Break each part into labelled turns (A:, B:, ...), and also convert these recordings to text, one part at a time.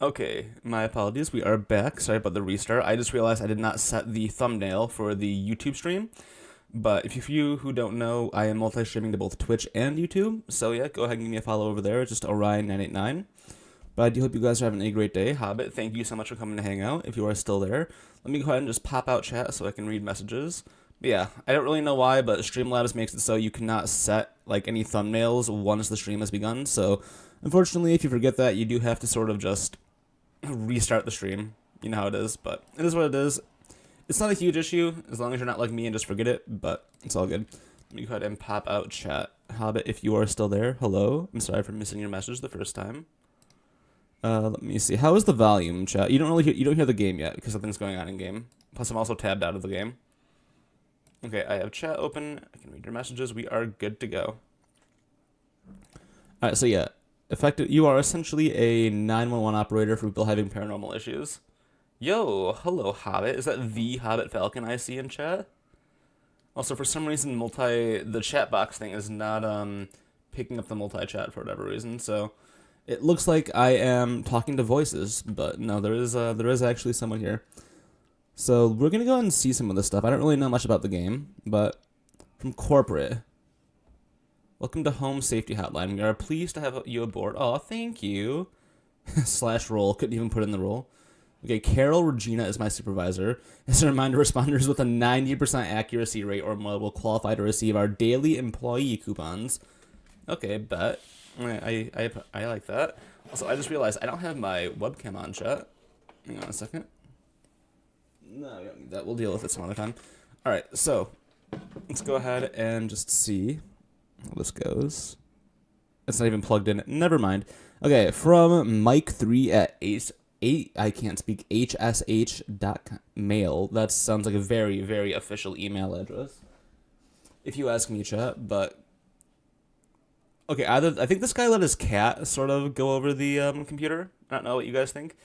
A: Okay, my apologies. We are back. Sorry about the restart. I just realized I did not set the thumbnail for the YouTube stream. But if you who don't know, I am multi-streaming to both Twitch and YouTube. So yeah, go ahead and give me a follow over there. It's just Orion989. But I do hope you guys are having a great day. Hobbit, thank you so much for coming to hang out. If you are still there, let me go ahead and just pop out chat so I can read messages. But yeah, I don't really know why, but Streamlabs makes it so you cannot set like any thumbnails once the stream has begun. So unfortunately, if you forget that, you do have to sort of just restart the stream. You know how it is, but it is what it is. It's not a huge issue as long as you're not like me and just forget it, but it's all good. Let me go ahead and pop out chat. Hobbit, if you are still there, hello. I'm sorry for missing your message the first time. Let me see. How is the volume, chat? You don't hear the game yet because something's going on in game. Plus, I'm also tabbed out of the game. Okay, I have chat open. I can read your messages. We are good to go. All right, so yeah, you are essentially a 911 operator for people having paranormal issues. Yo, hello, Hobbit. Is that the Hobbit Falcon I see in chat? Also, for some reason, the chat box thing is not picking up the multi-chat for whatever reason. So it looks like I am talking to voices, but no, there is actually someone here. So we're gonna go ahead and see some of this stuff. I don't really know much about the game, but from corporate. Welcome to Home Safety Hotline. We are pleased to have you aboard. Oh, thank you. / role. Couldn't even put in the role. Okay, Carol Regina is my supervisor. As a reminder, responders with a 90% accuracy rate or more will qualify to receive our daily employee coupons. Okay, bet. I like that. Also, I just realized I don't have my webcam on, chat. Hang on a second. No, we don't need that. We'll deal with it some other time. All right, so let's go ahead and just see how this goes. It's not even plugged in. Never mind. Okay, from Mike3 at 8, I can't speak, hsh.mail. That sounds like a very, very official email address, if you ask me, chat. But okay, I think this guy let his cat sort of go over the computer. I don't know what you guys think.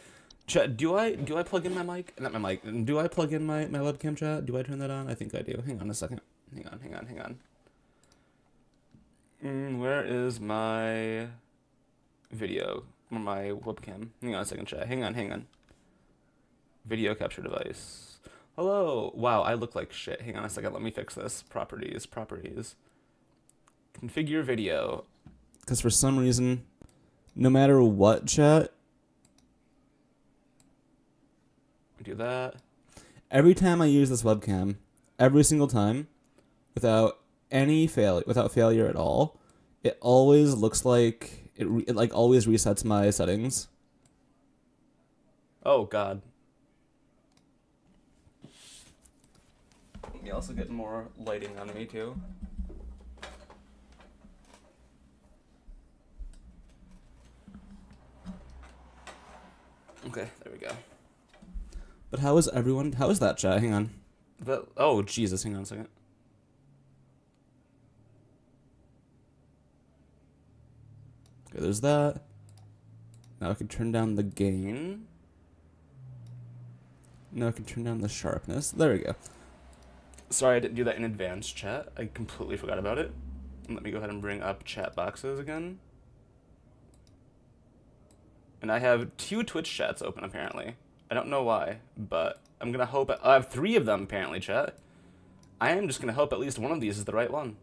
A: Chat, do I plug in my mic? Not my mic. Do I plug in my webcam, chat? Do I turn that on? I think I do. Hang on a second. Hang on. Where is my video? Or my webcam? Hang on a second, chat. Hang on. Video capture device. Hello. Wow, I look like shit. Hang on a second. Let me fix this. Properties. Configure video. Because for some reason, no matter what, chat, do that. Every time I use this webcam, every single time, without failure at all, it always looks like it like always resets my settings. Oh god. Let me also get more lighting on me too. Okay, there we go. But how is everyone? How is that, chat? Hang on. Oh, Jesus. Hang on a second. Okay, there's that. Now I can turn down the gain. Now I can turn down the sharpness. There we go. Sorry I didn't do that in advance, chat. I completely forgot about it. Let me go ahead and bring up chat boxes again. And I have 2 Twitch chats open, apparently. I don't know why, but I'm going to hope... I have 3 of them, apparently, chat. I am just going to hope at least one of these is the right one.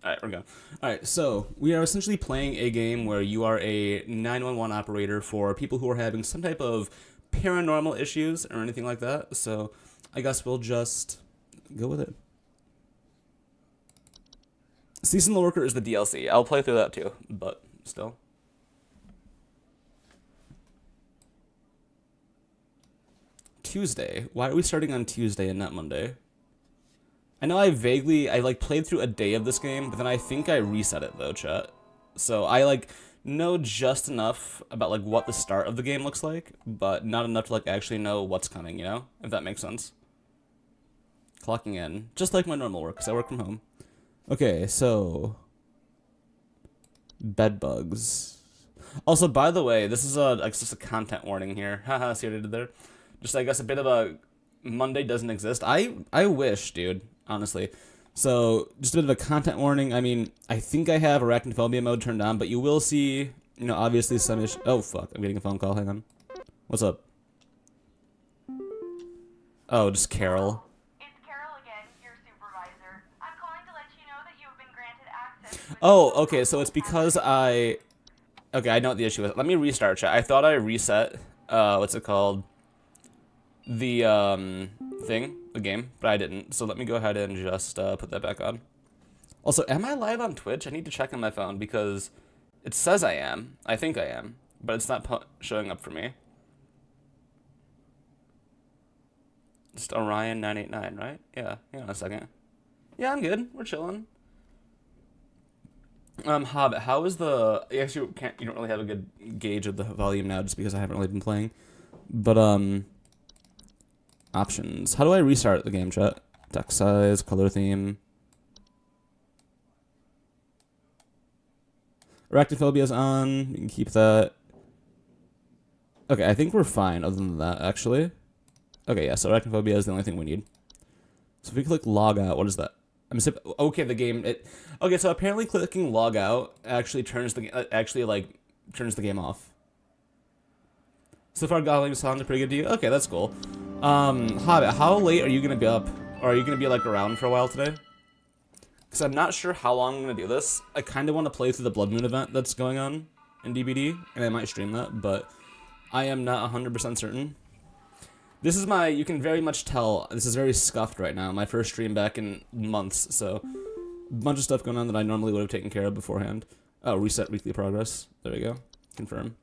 A: Alright, we're going. Alright, so we are essentially playing a game where you are a 911 operator for people who are having some type of paranormal issues or anything like that. So I guess we'll just go with it. Seasonal Worker is the DLC. I'll play through that too, but still. Tuesday. Why are we starting on Tuesday and not Monday? I know I played through a day of this game, but then I think I reset it though, chat. So I know just enough about what the start of the game looks like, but not enough to actually know what's coming, you know? If that makes sense. Clocking in. Just like my normal work, because I work from home. Okay, so bed bugs. Also, by the way, this is just a content warning here. Haha, see what I did there? Just I guess a bit of a Monday doesn't exist. I wish, dude, honestly. So, just a bit of a content warning. I mean, I think I have arachnophobia mode turned on, but you will see, you know, obviously some issues. Oh, fuck. I'm getting a phone call. Hang on. What's up? Oh, just Carol.
B: It's Carol again, your supervisor. I'm calling to let you know that you have been granted access to
A: Oh, okay. So it's because I... Okay, I know what the issue is. Let me restart chat. I thought I reset, what's it called? The, the game, but I didn't. So let me go ahead and just, put that back on. Also, am I live on Twitch? I need to check on my phone because it says I am. I think I am, but it's not showing up for me. Just Orion989, right? Yeah, hang on a second. Yeah, I'm good. We're chilling. Hobbit, how is the... You actually you don't really have a good gauge of the volume now just because I haven't really been playing. But, options. How do I restart the game, chat? Text size, color theme. Arachnophobia's on. You can keep that. Okay, I think we're fine other than that, actually. Okay, yeah, so arachnophobia is the only thing we need. So if we click log out, what is that? Okay, the game, okay, so apparently clicking log out actually turns the, turns the game off. So far, Goblin sounds pretty good to you? Okay, that's cool. Hobbit, how late are you gonna be up? Or are you gonna be, like, around for a while today? Because I'm not sure how long I'm gonna do this. I kind of want to play through the Blood Moon event that's going on in DBD, and I might stream that, but I am not 100% certain. This is my, you can very much tell, this is very scuffed right now. My first stream back in months, so a bunch of stuff going on that I normally would have taken care of beforehand. Oh, reset weekly progress. There we go. Confirm.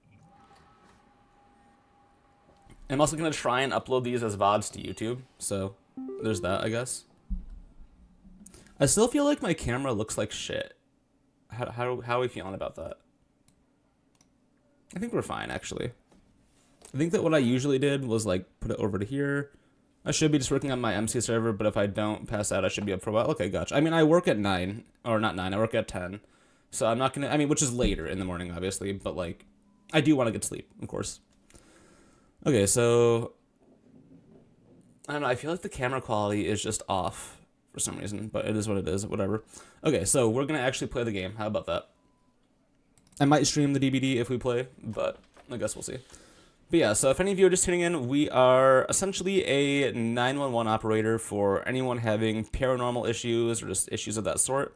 A: I'm also going to try and upload these as VODs to YouTube, so there's that, I guess. I still feel like my camera looks like shit. How are we feeling about that? I think we're fine, actually. I think that what I usually did was, like, put it over to here. I should be just working on my MC server, but if I don't pass out, I should be up for a while. Okay, gotcha. I mean, I work at 9, or not 9, I work at 10. So I'm not gonna, I mean, which is later in the morning, obviously, but, like, I do want to get sleep, of course. Okay, so, I don't know, I feel like the camera quality is just off for some reason, but it is what it is, whatever. Okay, so we're gonna actually play the game. How about that? I might stream the DBD if we play, but I guess we'll see. But yeah, so if any of you are just tuning in, we are essentially a 911 operator for anyone having paranormal issues or just issues of that sort.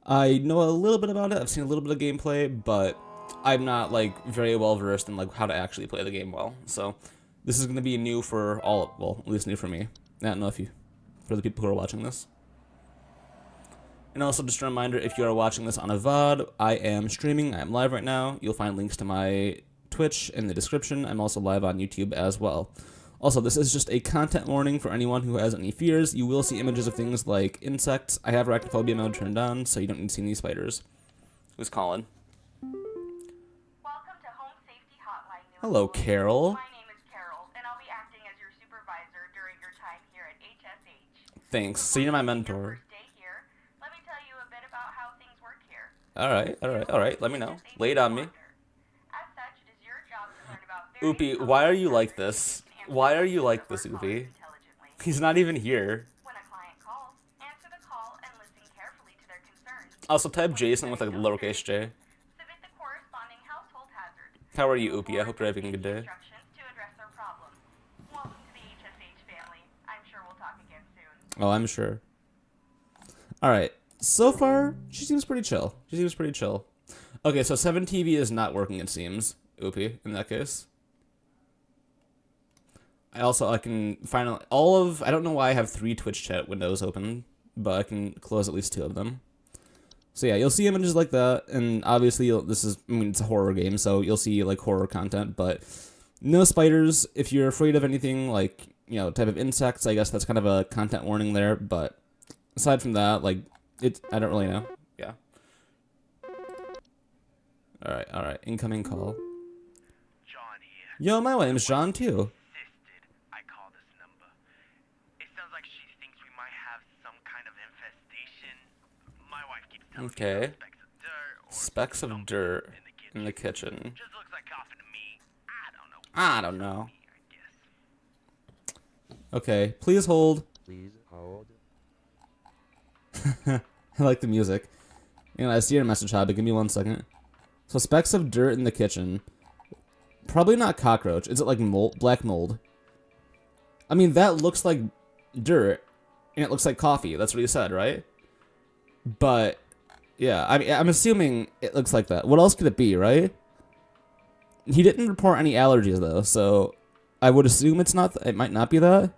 A: I know a little bit about it, I've seen a little bit of gameplay, but I'm not, like, very well versed in, like, how to actually play the game well. So this is going to be new for all, well, at least new for me. I don't know if you, for the people who are watching this. And also just a reminder, if you are watching this on a VOD, I am streaming, I am live right now. You'll find links to my Twitch in the description. I'm also live on YouTube as well. Also, this is just a content warning for anyone who has any fears. You will see images of things like insects. I have arachnophobia mode turned on, so you don't need to see any spiders. Who's calling?
B: Welcome to Home Safety Hotline.
A: Hello, Carol.
B: My name is Carol, and I'll be acting as your supervisor during your time here at HSH.
A: Thanks. So you're my mentor.
B: First day here, let me tell you a bit about how things work here.
A: Alright. Let me know. Lay it on me.
B: As such, it is your job to learn about
A: Oopie, why are you like this? Why are you like this, Oopie? He's not even here.
B: When a client calls, answer the call and listen carefully to their concerns.
A: Also, type Jason with a lowercase j.
B: Submit the corresponding household hazard.
A: How are you, Oopie? I hope you're having a good day.
B: Instructions to address their problem. Welcome to the HSH family. I'm sure we'll talk again soon.
A: Oh, I'm sure. Alright. So far, she seems pretty chill. Okay, so 7TV is not working, it seems. Oopie, in that case. I can finally, I don't know why I have 3 Twitch chat windows open, but I can close at least 2 of them. So yeah, you'll see images like that, and obviously it's a horror game, so you'll see, like, horror content, but no spiders. If you're afraid of anything, like, you know, type of insects, I guess that's kind of a content warning there, but aside from that, like, I don't really know. Yeah. Alright, incoming call.
C: Johnny.
A: Yo, my name's John, too.
C: Insisted I call this number. It sounds like she thinks we might have some kind of infestation. My wife keeps telling me
A: Specks of dirt in the kitchen.
C: Just looks like coughing to me.
A: I don't know. Okay, please hold.
D: Please hold.
A: I like the music. You know, I see your message, Hobbit. Give me 1 second. So specks of dirt in the kitchen. Probably not cockroach. Is it like mold, black mold? I mean, that looks like dirt, and it looks like coffee. That's what he said, right? But yeah, I mean, I'm assuming it looks like that. What else could it be, right? He didn't report any allergies though, so I would assume it's not. It might not be that.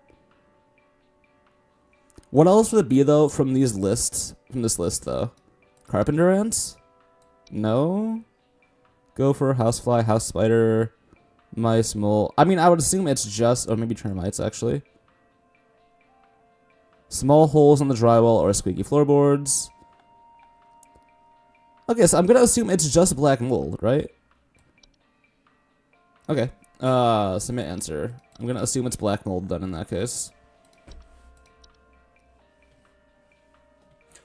A: What else would it be though from these lists? From this list though, carpenter ants? No. Gopher, housefly, house spider, mice, mole. I mean, I would assume it's just, or maybe termites actually. Small holes on the drywall or squeaky floorboards. Okay, so I'm gonna assume it's just black mold, right? Okay. Submit answer. I'm gonna assume it's black mold then in that case.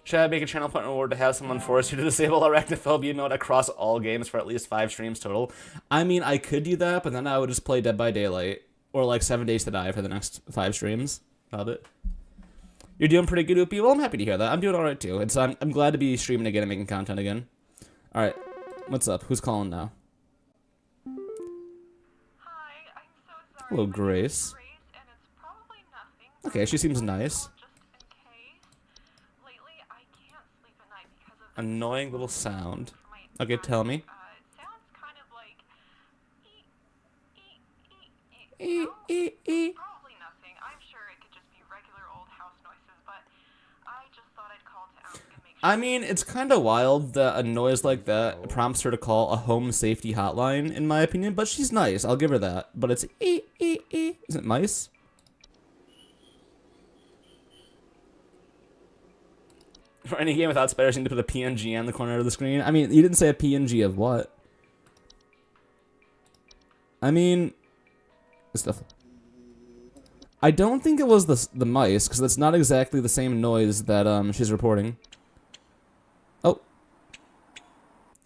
A: Should I make a channel partner reward to have someone force you to disable arachnophobia mode across all games for at least 5 streams total? I mean, I could do that, but then I would just play Dead by Daylight or like 7 Days to Die for the next 5 streams. Hobbit. You're doing pretty good, Oopie. Well, I'm happy to hear that. I'm doing alright too. I'm glad to be streaming again and making content again. Alright. What's up? Who's calling now?
B: Hi, I'm so sorry.
A: Hello, Grace.
B: And it's probably nothing.
A: Okay, she seems nice.
B: Just in case. Lately, I can't sleep at night because of
A: Annoying little sound.
B: my
A: Okay, tell me.
B: it sounds kind of like probably nothing. I'm sure it could just be regular old house noises, but I just thought I'd call to ask and make sure.
A: I mean, it's kind of wild that a noise like that prompts her to call a home safety hotline, in my opinion, but she's nice. I'll give her that. But it's Is it mice? For any game without spiders, you need to put a PNG on the corner of the screen. I mean, you didn't say a PNG of what? I mean, stuff. I don't think it was the mice, because that's not exactly the same noise that she's reporting. Oh.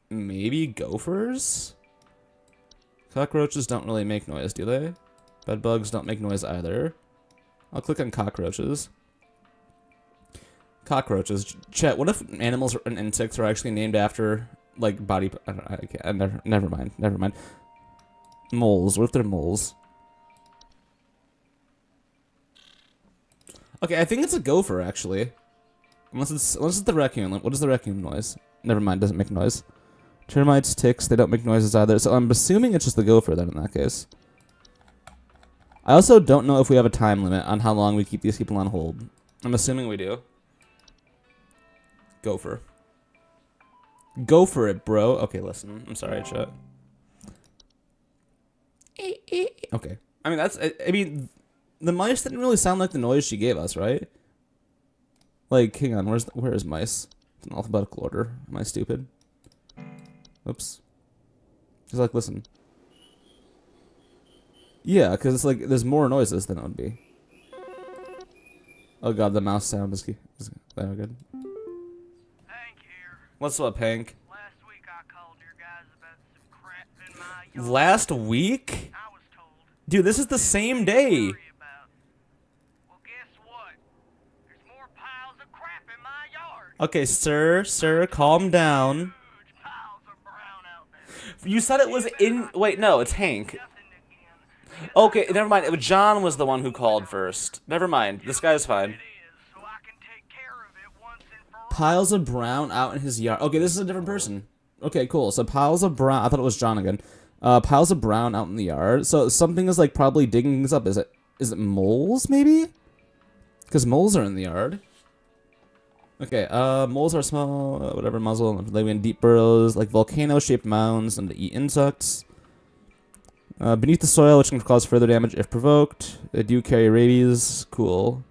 A: Maybe gophers? Cockroaches don't really make noise, do they? Bedbugs don't make noise either. I'll click on cockroaches. Cockroaches. Chat, what if animals and insects are actually named after, like, body... I can't, never mind. Moles. What if they're moles? Okay, I think it's a gopher, actually. Unless it's the raccoon. What is the raccoon noise? Never mind, doesn't make noise. Termites, ticks, they don't make noises either. So I'm assuming it's just the gopher then in that case. I also don't know if we have a time limit on how long we keep these people on hold. I'm assuming we do. Gopher. Go for it, bro. Okay, listen. I'm sorry, chat. Okay. I mean, I mean, the mice didn't really sound like the noise she gave us, right? Like, hang on. Where is mice? It's in alphabetical order. Am I stupid? Oops. Just like, listen. Yeah, because it's like, there's more noises than it would be. Oh god, the mouse sound is very good.
C: Hank here.
A: What's up, Hank?
C: Last week I called your guys about some crap in my yard.
A: Last week?
C: I was told.
A: Dude, this is the same day.
C: Well, guess what? There's more piles of crap in my yard.
A: Okay, sir, calm down.
C: Huge piles of brown out there.
A: You said it was in... Wait, no, it's Hank.
C: Nothing again.
A: Okay, never mind. John was the one who called first. Never mind. This guy's fine.
C: It is, so I can take care of it once and for all.
A: Piles of brown out in his yard. Okay, this is a different person. Okay, cool. So piles of brown... I thought it was John again. Piles of brown out in the yard. So something is like probably digging things up. Is it moles, maybe? Because moles are in the yard. Okay, moles are small, whatever, muzzle, living in deep burrows, like volcano-shaped mounds, and to eat insects. Beneath the soil, which can cause further damage if provoked. They do carry rabies. Cool.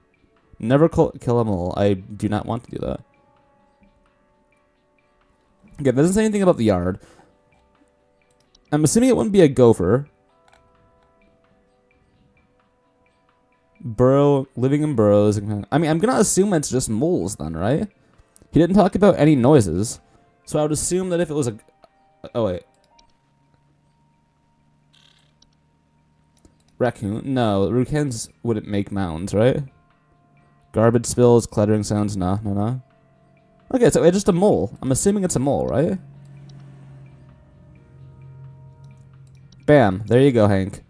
A: Never kill a mole. I do not want to do that. Okay, that doesn't say anything about the yard. I'm assuming it wouldn't be a gopher. Living in burrows. I mean, I'm gonna assume it's just moles then, right? He didn't talk about any noises. So I would assume that if it was a... Oh, wait. Raccoon? No, raccoons wouldn't make mounds, right? Garbage spills, clattering sounds, no. Okay, so it's just a mole. I'm assuming it's a mole, right? Bam. There you go, Hank.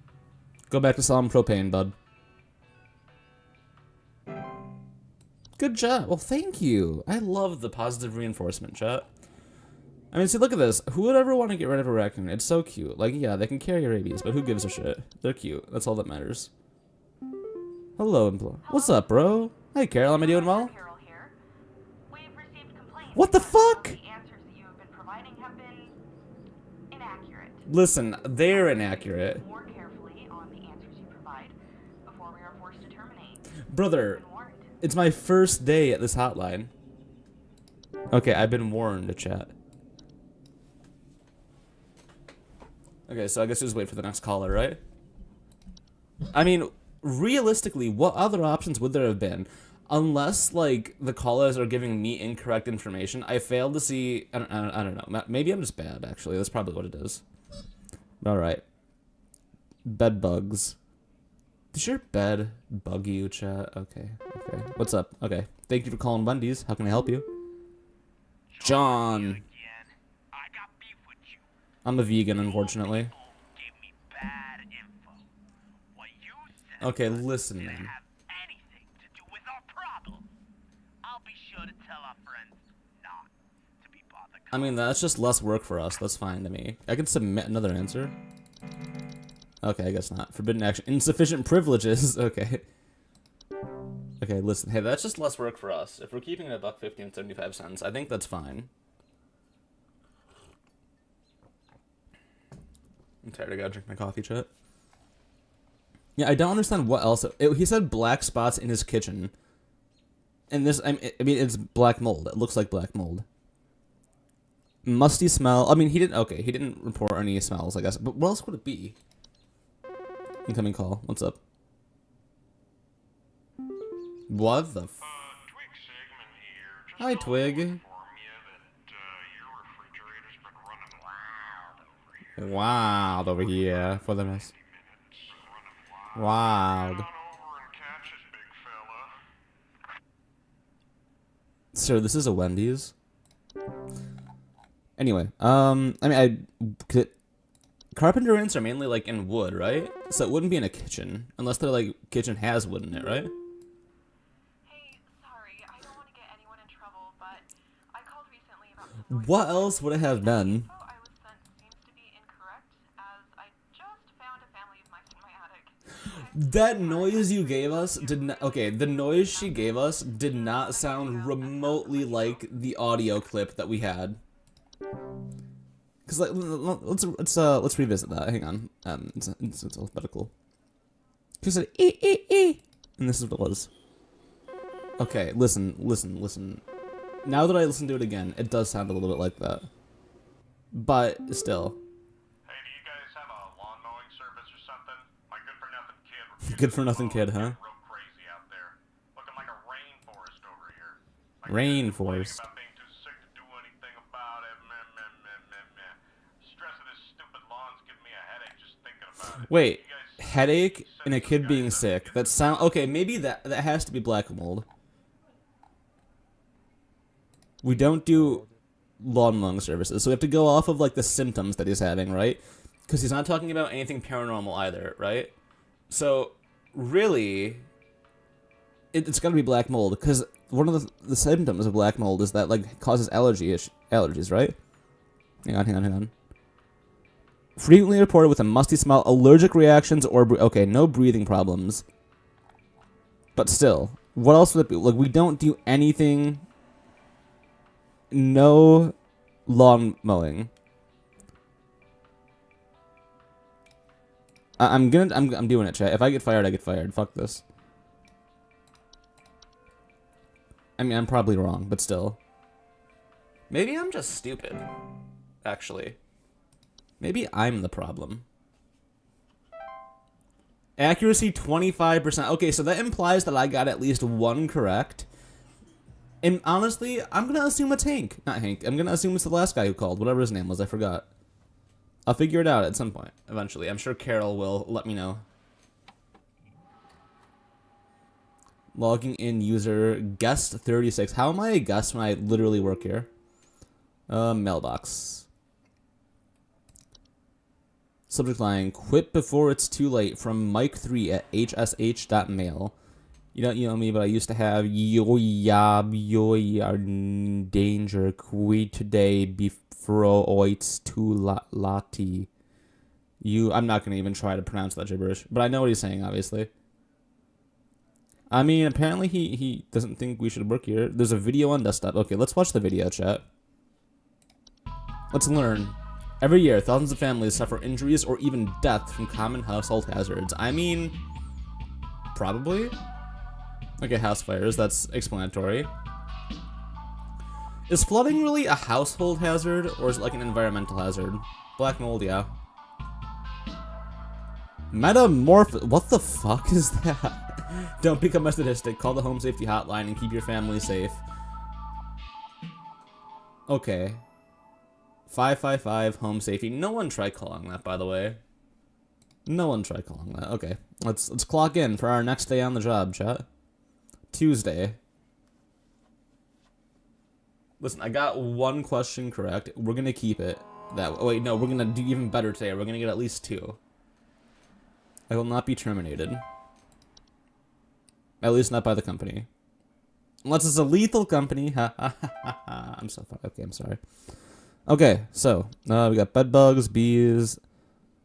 A: Go back to selling propane, bud. Good job. Well, thank you. I love the positive reinforcement, chat. I mean, see, look at this. Who would ever want to get rid of a raccoon? It's so cute. Like, yeah, they can carry rabies, but who gives a shit? They're cute. That's all that matters. Hello, employee. What's up, bro? Hey, Carol. Am I doing well?
B: Carol here. We've received complaints.
A: What the
B: that
A: fuck?
B: The answers that you have been providing have been inaccurate.
A: Listen, they're inaccurate.
B: More carefully on the answers you provide before we are forced to terminate.
A: Brother,
B: Been warned.
A: it's my first day at this hotline. Okay, I've been warned to chat. Okay, so I guess just wait for the next caller, right? I mean, realistically, what other options would there have been? Unless, like, the callers are giving me incorrect information, I failed to see... I don't know. Maybe I'm just bad, actually. That's probably what it is. Alright. Bed bugs. Does your bed bug you, chat? Okay, okay. What's up? Okay. Thank you for calling Wendy's. How can I help you? John.
C: Again. I got beef with you.
A: I'm a vegan, unfortunately.
C: People gave me bad info. What you said
A: Okay, listen,
C: didn't
A: man.
C: have anything to do with our problem. I'll be sure to tell our friends not to be bothered.
A: I mean, that's just less work for us. That's fine to me. I can submit another answer. Okay, I guess not. Forbidden action. Insufficient privileges. Okay. Okay, listen. Hey, that's just less work for us. If we're keeping it $1.50 and 75 cents, I think that's fine. I'm tired. I gotta drink my coffee, chat. Yeah, I don't understand what else. He said black spots in his kitchen. And this, I mean, it's black mold. It looks like black mold. Musty smell. I mean, he didn't. Okay, he didn't report any smells, I guess. But what else would it be? Incoming call. What's up? What the?
D: Twig Sigmund here. Just
A: Hi, Twig.
D: inform you that your refrigerator's been running
A: Wild over here for the mess. Wild.
D: on over and catch it, big fella.
A: Sir, this is a Wendy's. Anyway, I mean, carpenter ants are mainly like in wood, right? So it wouldn't be in a kitchen unless their like kitchen has wood in it, right?
B: Hey, sorry, I don't want to get anyone in trouble, but I called recently about the
A: What else would it have been?
B: info I was sent seems to be incorrect, as I just found a family of mice in my attic.
A: That noise you gave us did not. Okay, the noise she gave us did not sound remotely like the audio clip that we had. Cause like, let's revisit that. Hang on. It's alphabetical. She said and this is what it was. Okay, listen. Now that I listen to it again, it does sound a little bit like that. But still,
D: Hey, do you guys have a lawn mowing service or something? My good-for-nothing kid. refused
A: Good for
D: to
A: nothing
D: mow.
A: kid,
D: It's
A: huh?
D: getting real crazy out there. Looking like a rainforest over here. My kid's
A: Rainforest.
D: complaining about being too sick to do anything about it. Meh, meh, meh, meh, meh. Stress of this stupid lawn's giving me a headache just thinking about it.
A: wait,
D: You guys
A: headache and a
D: send
A: kid
D: some
A: being
D: guys out
A: sick.
D: to get
A: That sound okay? Maybe that has to be black mold. We don't do lawn mowing services, so we have to go off of like the symptoms that he's having, right? Because he's not talking about anything paranormal either, right? So really, it's got to be black mold because one of the symptoms of black mold is that like causes allergies, right? Hang on. Frequently reported with a musty smell, allergic reactions, or okay, no breathing problems. But still, what else would it be? Like we don't do anything. No lawn mowing. I'm doing it, chat. If I get fired, I get fired. Fuck this. I mean, I'm probably wrong, but still. Maybe I'm just stupid. Actually. Maybe I'm the problem. Accuracy 25%. Okay, so that implies that I got at least one correct. And honestly, I'm gonna assume it's Hank. Not Hank. I'm gonna assume it's the last guy who called. Whatever his name was, I forgot. I'll figure it out at some point, eventually. I'm sure Carol will let me know. Logging in user guest 36. How am I a guest when I literally work here? Mailbox. Subject line, quit before it's too late from Mike3 at hsh.mail. You don't know me, but I used to have yo are in danger. Quit today before it's too late. I'm not going to even try to pronounce that gibberish, but I know what he's saying, obviously. I mean, apparently he doesn't think we should work here. There's a video on desktop. Okay, let's watch the video, chat. Let's learn. Every year, thousands of families suffer injuries or even death from common household hazards. I mean, probably. Okay, house fires, that's explanatory. Is flooding really a household hazard, or is it like an environmental hazard? Black mold, yeah. What the fuck is that? Don't become a statistic. Call the home safety hotline and keep your family safe. Okay. 555 home safety. No one try calling that, by the way. No one try calling that. Okay. Let's clock in for our next day on the job, chat. Tuesday. Listen, I got one question correct. We're gonna keep it that way. Wait, no, we're gonna do even better today. We're gonna get at least 2. I will not be terminated. At least not by the company. Unless it's a lethal company. Ha ha ha ha. I'm so far. Okay, I'm sorry. Okay, so we got bed bugs, bees.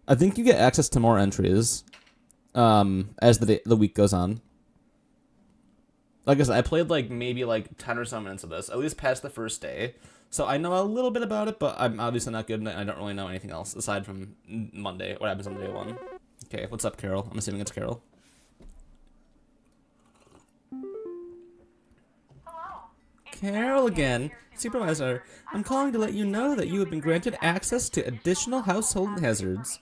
A: I think you get access to more entries as the week goes on. Like I said, I played like maybe like 10 or so minutes of this, at least past the first day. So I know a little bit about it, but I'm obviously not good, and I don't really know anything else aside from Monday. What happens on day 1? Okay, what's up, Carol? I'm assuming it's Carol.
B: Hello.
A: Carol again. Supervisor, I'm calling to let you know that you have been granted access to additional household hazards.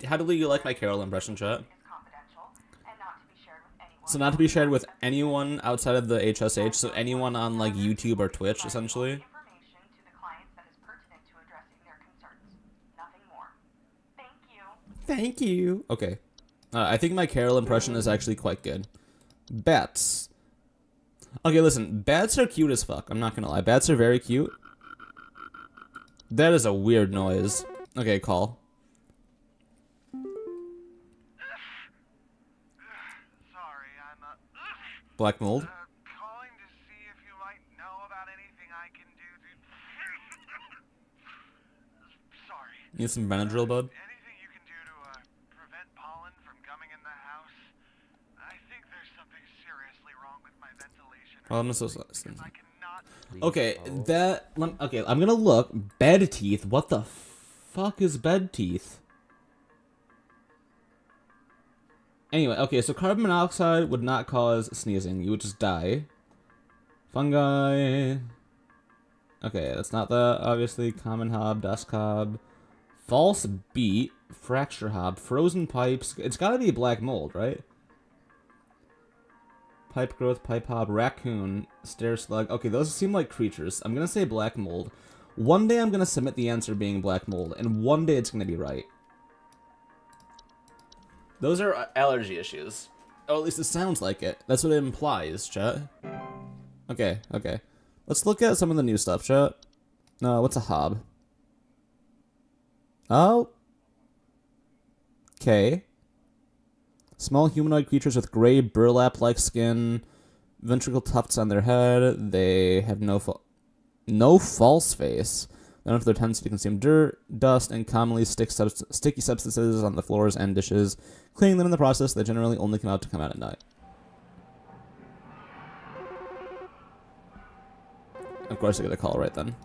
A: How do you like my Carol impression, chat? So not to be shared with anyone outside of the HSH, so anyone on like YouTube or Twitch, essentially.
B: Information to the clients that is pertinent to addressing their concerns. Nothing more. Thank you.
A: Thank you. Okay. I think my Carol impression is actually quite good. Bats. Okay, listen. Bats are cute as fuck. I'm not gonna lie. Bats are very cute. That is a weird noise. Okay, call.
C: Sorry, I'm
A: Black mold.
C: calling to see if you might know about anything I can do to. Sorry.
A: Need some Benadryl, bud?
C: Anything you can do to prevent pollen from coming in the house? I think there's something seriously wrong with my ventilation.
A: Problem is so.
C: I cannot.
A: Okay, okay, I'm gonna look. Bed teeth. What the fuck is bed teeth? Anyway, okay, so carbon monoxide would not cause sneezing. You would just die. Fungi. Okay, that's not that. Obviously, common hob, dust hob, false beet, fracture hob, frozen pipes. It's gotta be black mold, right? Pipe growth, pipe hob, raccoon, stair slug. Okay, those seem like creatures. I'm gonna say black mold. One day I'm gonna submit the answer being black mold, and one day it's gonna be right. Those are allergy issues. Oh, at least it sounds like it. That's what it implies, chat. Okay, okay. Let's look at some of the new stuff, chat. What's a hob? Oh. Okay. Small humanoid creatures with gray burlap-like skin, ventricle tufts on their head. They have no false face. They don't have their tendency to consume dirt, dust, and commonly sticky substances on the floors and dishes. Cleaning them in the process, they generally only come out at night. Of course I get a call right then.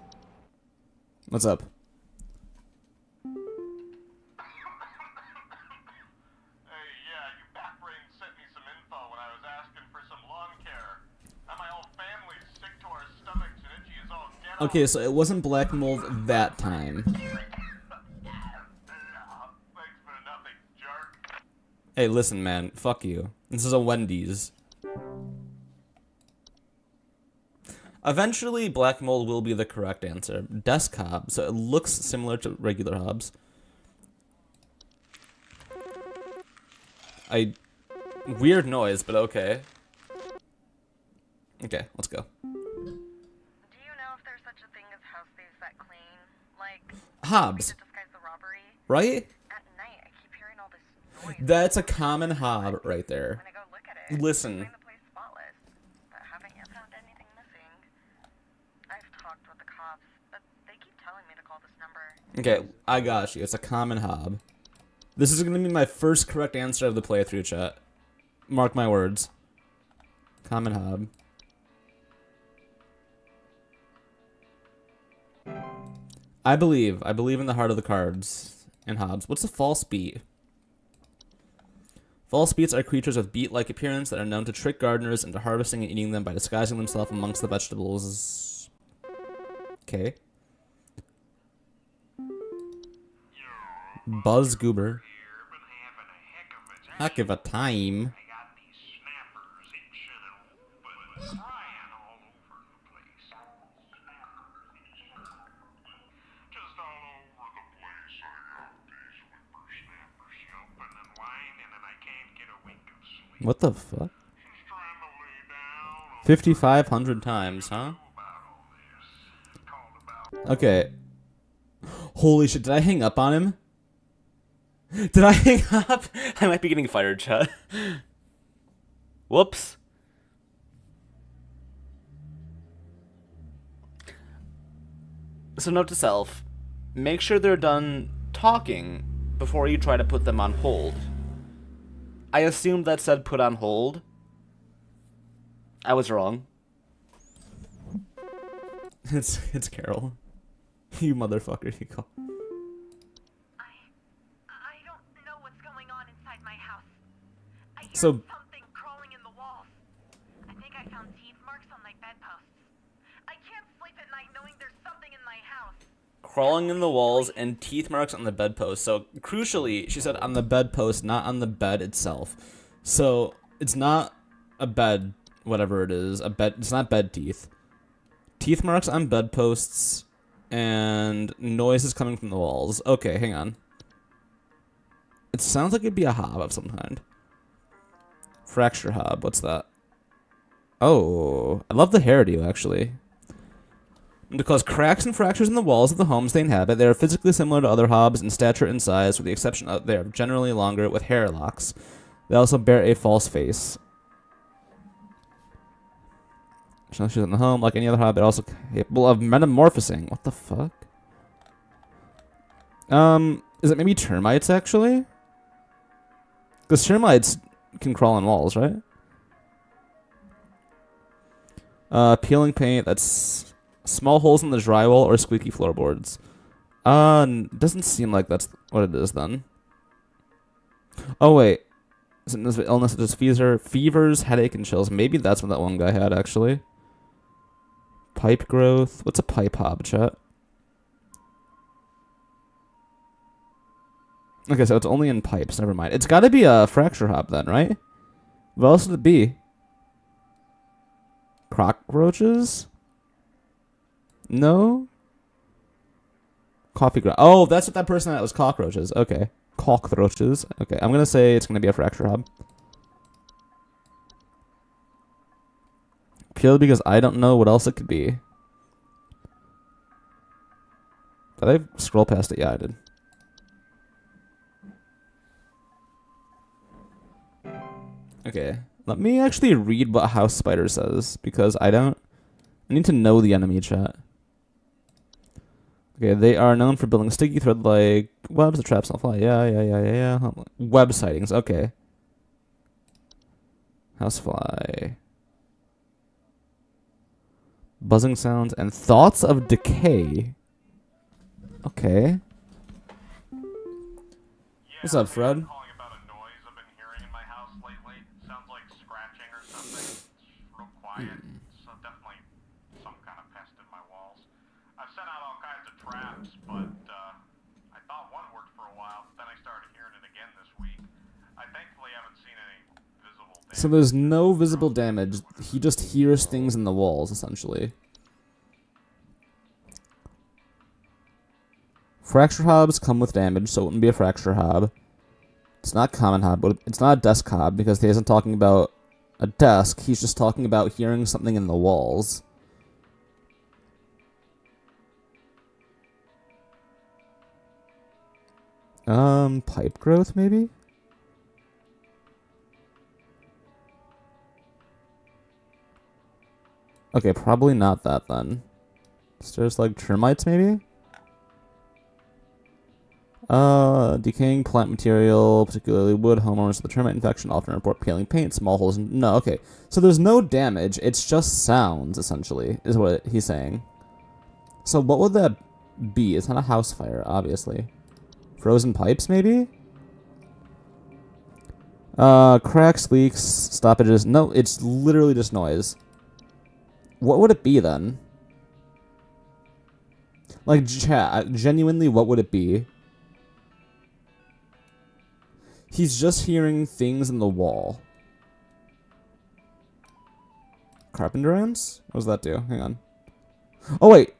A: What's up?
D: Hey, yeah, you backbrain sent me some info when I was asking for some lawn care. Now my whole family's sick to our stomachs and itchy as all get out.
A: Okay, so it wasn't black mold that time.
D: Thanks for nothing, jerk.
A: Hey, listen, man. Fuck you. This is a Wendy's. Eventually, black mold will be the correct answer. Desk hob, so it looks similar to regular hobs. Weird noise, but okay. Okay, let's go.
B: Do you know if there's such a thing as house thieves that clean? Like,
A: Hobbs,
B: to disguise the robbery?
A: right?
B: At night, I keep hearing all this noise.
A: That's a common hob right there.
B: When I go look at it,
A: Listen.
B: find the place spotless. But haven't yet found anything missing. I've talked with the cops, but they keep telling me to call this number.
A: Okay, I got you. It's a common hob. This is going to be my first correct answer of the playthrough, chat. Mark my words. Common hob. I believe in the heart of the cards and hobs. What's a false beat? False beets are creatures with beet-like appearance that are known to trick gardeners into harvesting and eating them by disguising themselves amongst the vegetables. Okay. Buzz Goober. Heck of a time.
D: I got these snappers itching and flying all over the place. Just all over the place. I got these whippersnappers jumping and whining, and I can't get a wink of sleep.
A: What the fuck?
D: She's trying to lay down.
A: 5,500 times, huh?
D: About all this. Called about.
A: Okay. Holy shit, did I hang up on him? Did I hang up? I might be getting fired, chat. Whoops. So note to self, make sure they're done talking before you try to put them on hold. I assumed that said put on hold. I was wrong. It's Carol. You motherfucker, you call.
B: I don't know what's going on inside my house. I hear
A: So-
B: something crawling in the walls. I think I found teeth marks on my bedposts. I can't sleep at night knowing there's something in my house.
A: Crawling in the walls and teeth marks on the bedpost. So, crucially, she said on the bedpost, not on the bed itself. So, it's not a bed, whatever it is. It's not bed teeth. Teeth marks on bedposts and noises coming from the walls. Okay, hang on. It sounds like it'd be a hob of some kind. Fracture hob, what's that? Oh, I love the hairdo, actually. To cause cracks and fractures in the walls of the homes they inhabit, they are physically similar to other hobs in stature and size, with the exception of they are generally longer with hair locks. They also bear a false face. She's in the home, like any other hob, they're also capable of metamorphosing. What the fuck? Is it maybe termites, actually? Because termites can crawl on walls, right? Peeling paint, that's small holes in the drywall or squeaky floorboards. Doesn't seem like that's what it is, then. Oh, wait. Is it illness such as fevers, headache, and chills? Maybe that's what that one guy had, actually. Pipe growth. What's a pipe hob, chat? Okay, so it's only in pipes. Never mind. It's got to be a fracture hob then, right? What else would it be? Cockroaches? No? Coffee ground. Oh, that's what that person had was cockroaches. Okay. Cockroaches. Okay, I'm going to say it's going to be a fracture hob. Purely because I don't know what else it could be. Did I scroll past it? Yeah, I did. Okay, let me actually read what House Spider says, because I need to know the enemy, chat. Okay, they are known for building sticky thread-like webs that traps on the fly. Yeah. Web sightings, okay. Housefly. Buzzing sounds and thoughts of decay. Okay. What's up, Fred?
D: Calling about a noise I've been hearing in my house lately. Sounds like scratching or something. It's real quiet. So definitely some kind of pest in my walls. I've sent out all kinds of traps, but I thought one worked for a while. Then I started hearing it again this week. I thankfully haven't seen any visible damage.
A: So there's no visible damage. He just hears things in the walls, essentially. Fracture hobs come with damage, so it wouldn't be a fracture hob. It's not common hob, but it's not a desk hob, because he isn't talking about a desk. He's just talking about hearing something in the walls. Pipe growth, maybe? Okay, probably not that then. Stairs like termites, maybe? Decaying plant material, particularly wood. Homeowners with the termite infection often report peeling paint, small holes. No, okay. So there's no damage. It's just sounds, essentially, is what he's saying. So what would that be? It's not a house fire, obviously. Frozen pipes, maybe? Cracks, leaks, stoppages. No, it's literally just noise. What would it be then? Like, chat, genuinely, what would it be? He's just hearing things in the wall. Carpenter ants? What does that do? Hang on. Oh, wait.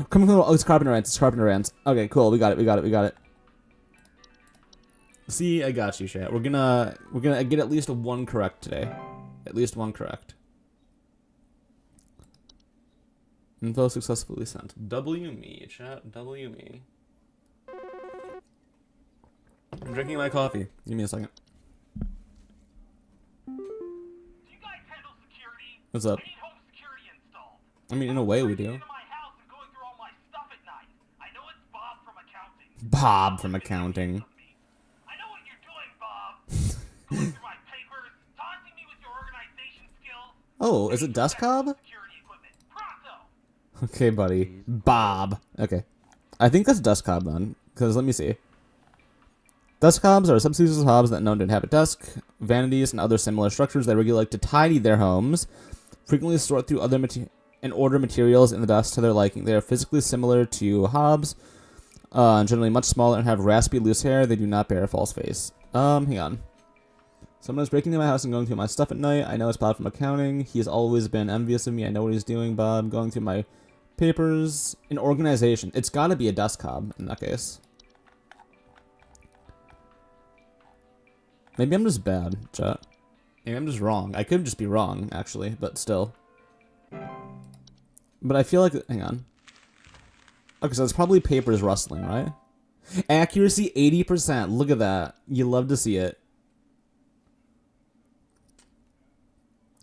A: Coming from the... Oh, it's carpenter ants. It's carpenter ants. Okay, cool. We got it. We got it. We got it. See, I got you, chat. We're gonna get at least one correct today. At least one correct. Info successfully sent. W me, chat. W me. I'm drinking my coffee. Give me a second.
D: Do you guys handle security?
A: What's up?
D: I need home security installed.
A: I mean, in a way, we
D: Breaking
A: do.
D: into my house and going through all my stuff at night. I know it's Bob from accounting.
A: Bob from accounting.
D: I know what you're doing, Bob. Going through my papers, taunting me with your organization skills.
A: Oh, is it Desk Cobb?
D: Security equipment. Pronto.
A: Okay, buddy. Bob. Okay. I think that's Desk Cobb then, because let me see. Desk hobs are subspecies of hobs that are known to inhabit desk, vanities, and other similar structures that regularly like to tidy their homes, frequently sort through other and order materials in the desk to their liking. They are physically similar to hobs, generally much smaller and have raspy, loose hair. They do not bear a false face. Hang on. Someone is breaking into my house and going through my stuff at night. I know it's Bob from accounting. He has always been envious of me. I know what he's doing, Bob. Going through my papers. An organization. It's got to be a desk hob in that case. Maybe I'm just bad, chat. Maybe I'm just wrong. I could just be wrong, actually, but still. But I feel like... Hang on. Okay, so it's probably papers rustling, right? Accuracy 80%. Look at that. You love to see it.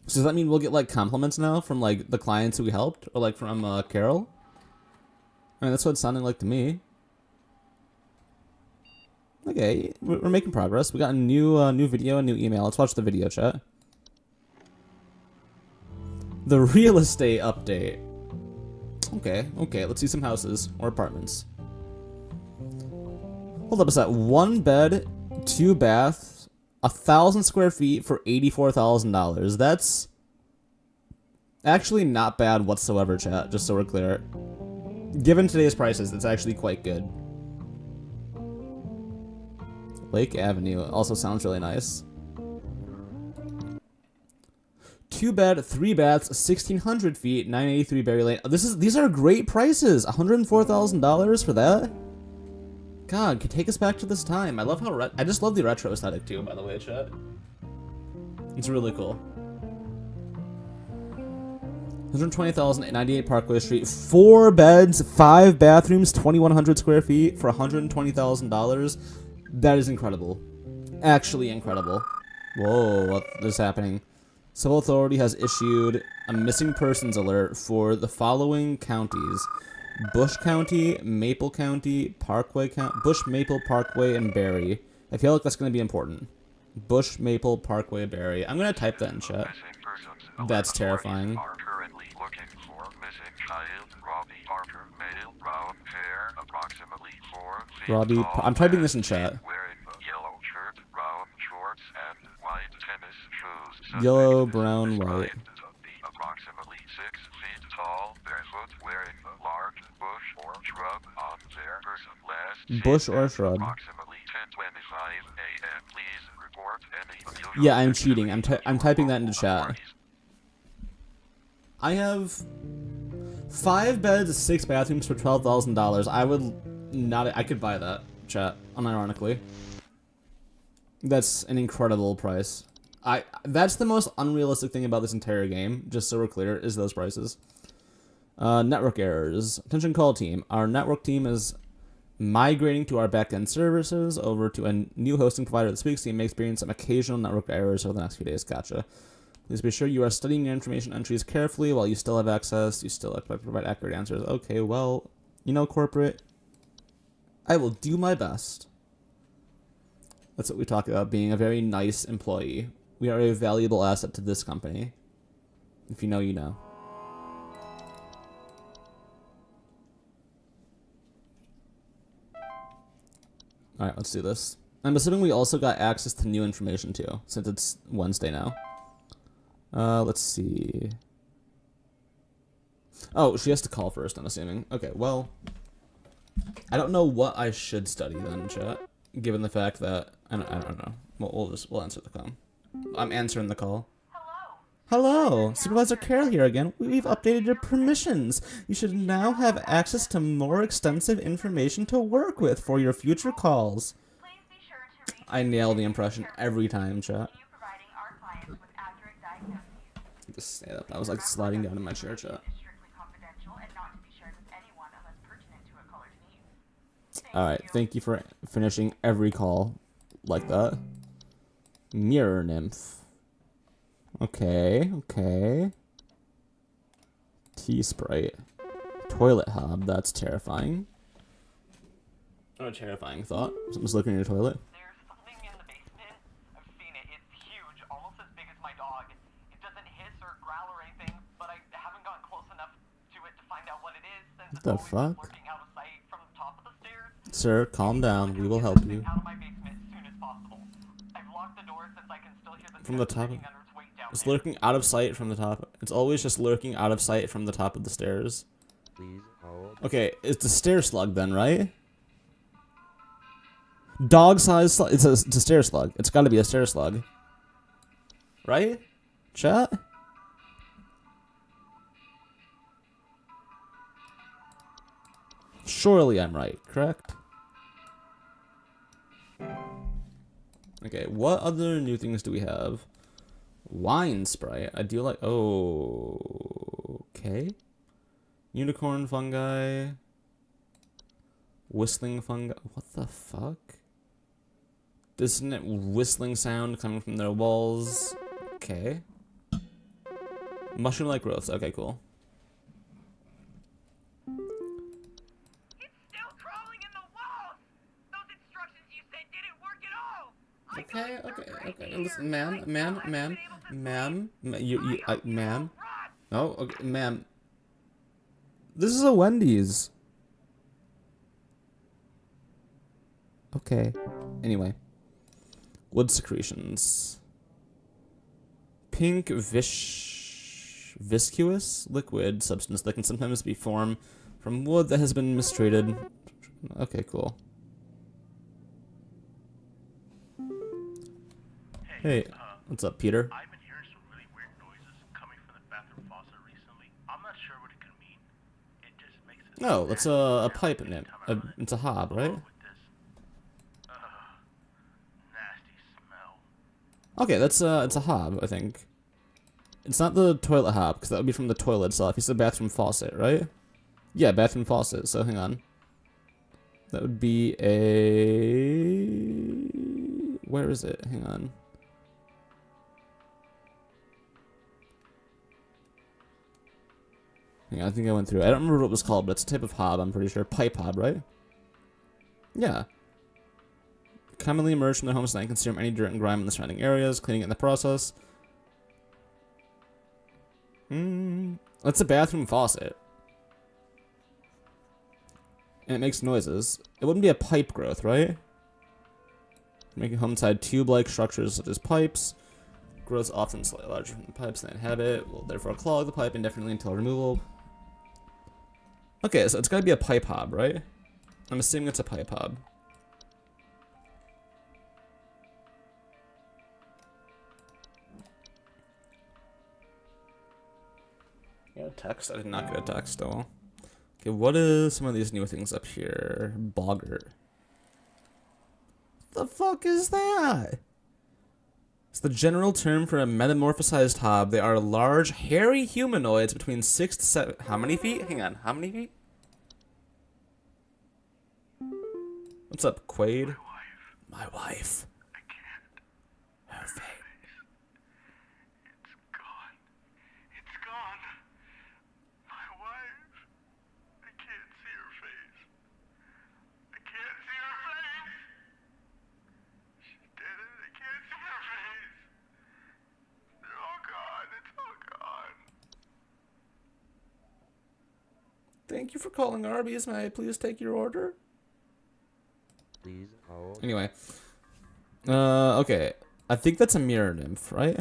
A: So does that mean we'll get, like, compliments now from, like, the clients who we helped? Or, like, from, Carol? I mean, that's what it's sounding like to me. Okay, we're making progress. We got a new video, a new email. Let's watch the video, chat. The real estate update. Okay, let's see some houses or apartments. Hold up a sec. 1 bed, 2 baths, 1,000 square feet for $84,000. That's actually not bad whatsoever, chat, just so we're clear. Given today's prices, it's actually quite good. Lake Avenue also sounds really nice. 2 bed, 3 baths, 1,600 feet, 983 Berry Lane. These are great prices. $104,000 for that. God, could take us back to this time. I love how I just love the retro aesthetic too. By the way, chat. It's really cool. 120,000 at 98 Parkway Street. 4 beds, 5 bathrooms, 2,100 square feet for $120,000. That is incredible. Actually incredible. Whoa, what is happening? Civil Authority has issued a missing persons alert for the following counties. Bush County, Maple County, Parkway County, Bush, Maple, Parkway, and Berry. I feel like that's going to be important. Bush, Maple, Parkway, Berry. I'm going to type that in chat. That's terrifying. Robbie, I'm typing this in chat. Yellow, brown, white.
E: Approximately 6 feet tall, barefoot, wearing a large bush or shrub on their person. Last
A: Bush or shrub.
E: Approximately 10:25 a.m. Please report any unusual
A: Yeah, I'm cheating. I'm typing that into chat. I have 5 beds, 6 bathrooms for $12,000. I would not. I could buy that, chat. Unironically. That's an incredible price. That's the most unrealistic thing about this entire game, just so we're clear, is those prices. Network errors. Attention call team. Our network team is migrating to our backend services over to a new hosting provider this week, so you may experience some occasional network errors over the next few days. Gotcha. Please be sure you are studying your information entries carefully while you still have access. You still expect to provide accurate answers. Okay, well, you know, corporate, I will do my best. That's what we talk about, being a very nice employee. We are a valuable asset to this company. If you know, you know. Alright, let's do this. I'm assuming we also got access to new information too, since it's Wednesday now. Let's see. Oh, she has to call first, I'm assuming. Okay, well, I don't know what I should study then, chat. Given the fact that I don't know. We'll answer the call. I'm answering the call. Hello, Supervisor Carroll here again. We've updated your permissions. You should now have access to more extensive information to work with for your future calls.
B: Please be sure to reach
A: I nail the impression every time, chat.
B: you providing our clients with accurate diagnoses.
A: Just say that. I was like sliding down in my chair, chat.
B: Is strictly confidential and not to be shared with anyone unless pertinent to a caller's needs.
A: Alright, thank you for finishing every call like that. Mirror nymph. Okay, okay. Tea Sprite. Toilet hob, that's terrifying. What a terrifying thought. Someone's looking in your toilet.
C: There's something in the basement. I've seen it. It's huge, almost as big as my dog. It doesn't hiss or growl or anything, but I haven't gotten close enough to it to find out what it is since
A: What the
C: it's always
A: fuck?
C: lurking out of sight from the top of the stairs.
A: Sir, calm down. We will help you.
C: Out of my basement as soon as possible. I've locked the door since I can still hear the
A: From the
C: stairs
A: top?
C: creaking under its weight down
A: It's
C: there.
A: lurking out of sight from the top. It's always just lurking out of sight from the top of the stairs.
F: Please hold.
A: Okay, it's a stair slug then, right? Dog size slug. It's a stair slug. It's gotta be a stair slug. Right? Chat? Surely I'm right, correct? Okay, what other new things do we have? Wine Sprite. I do like... Oh... Okay. Unicorn fungi. Whistling fungi. What the fuck? Dissonant whistling sound coming from their walls. Okay. Mushroom-like growths. Okay, cool.
B: It's still crawling in the walls! Those instructions you said didn't work at all! I
A: Okay,
B: got
A: okay,
B: right
A: okay.
B: here.
A: Listen, ma'am,
B: I
A: ma'am,
B: still haven't
A: ma'am,
B: been able to
A: ma'am,
B: sleep.
A: ma'am.
B: Rod,
A: Oh, okay, ma'am. This is a Wendy's. Okay. Anyway. Wood secretions. Pink viscous liquid substance that can sometimes be formed from wood that has been mistreated. Okay, cool. Hey, what's up, Peter?
D: I've been hearing some really weird noises coming from the bathroom faucet recently. I'm not sure what it could mean. It just makes it
A: No, that's a pipe in it. It's a hob, right?
D: with this nasty smell.
A: Okay, that's it's a hob, I think. It's not the toilet hob, because that would be from the toilet itself. You said bathroom faucet, right? Yeah, bathroom faucet, so hang on. That would be a... Where is it? Hang on. Yeah, I think I went through it. I don't remember what it was called, but it's a type of hob, I'm pretty sure. Pipe hob, right? Yeah. Commonly emerge from their homes and consume any dirt and grime in the surrounding areas, cleaning it in the process. That's a bathroom faucet. And it makes noises. It wouldn't be a pipe growth, right? Making home inside tube-like structures such as pipes. Growths often slightly larger than the pipes they inhabit, will therefore clog the pipe indefinitely until removal. Okay, so it's gotta be a pipe hob, right? I'm assuming it's a pipe hob. Yeah, text? I did not get a text, though. Okay, what is some of these new things up here? Boggart. The fuck is that? It's the general term for a metamorphosized hob. They are large, hairy humanoids between 6 to 7. How many feet? Hang on. How many feet? What's up, Quaid? My wife.
E: I can't.
A: Her face.
E: It's gone. It's gone. My wife. I can't see her face. I can't see her face. She did it. I can't see her face. They're all gone. It's all gone.
A: Thank you for calling Arby's. May I please take your order?
F: Please hold.
A: Anyway. Okay. I think that's a mirror nymph, right?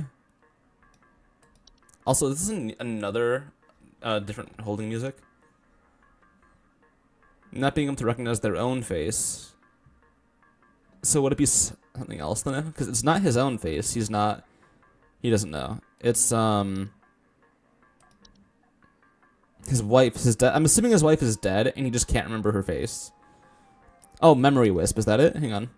A: Also, this is another different holding music. Not being able to recognize their own face. So would it be something else then? Because it's not his own face. He doesn't know. It's his wife. I'm assuming his wife is dead, and he just can't remember her face. Oh, memory wisp. Is that it? Hang on.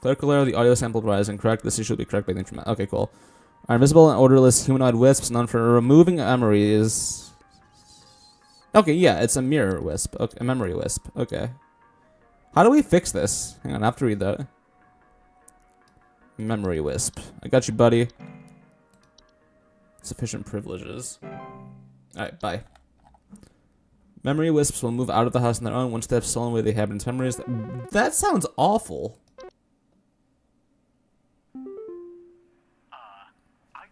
A: Clerical error. The audio sample provides incorrect. This issue will be correct by the information. Okay, cool. Are invisible and odorless humanoid wisps known for removing memories. Okay, yeah, it's a mirror wisp. Okay, a memory wisp. Okay. How do we fix this? Hang on, I have to read that. Memory wisp. I got you, buddy. Sufficient privileges. Alright, bye. Memory wisps will move out of the house on their own once they have stolen away the inhabitants' memories. That sounds awful.
E: I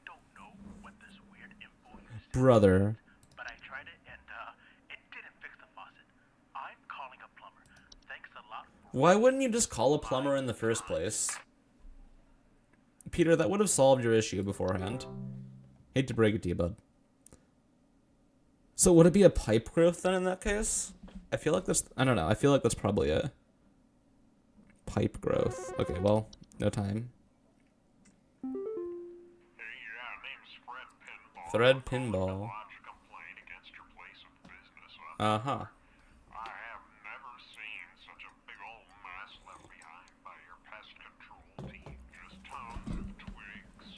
E: don't know what this weird info is,
A: Brother.
E: but I tried it and it didn't fix the faucet. I'm calling a plumber. Thanks a lot.
A: Why wouldn't you just call a plumber in the first place? Peter, that would have solved your issue beforehand. Hate to break it to you, bud. So would it be a pipe growth then in that case? I feel like that's... I don't know. I feel like that's probably a pipe growth. Okay, well, no time.
D: Hey, yeah, name's Fred Pinball.
A: Thread pinball.
D: Lodge a complaint against your place of business.
A: Uh-huh.
D: I have never seen such a big old mess left behind by your pest control team. Just tons of twigs,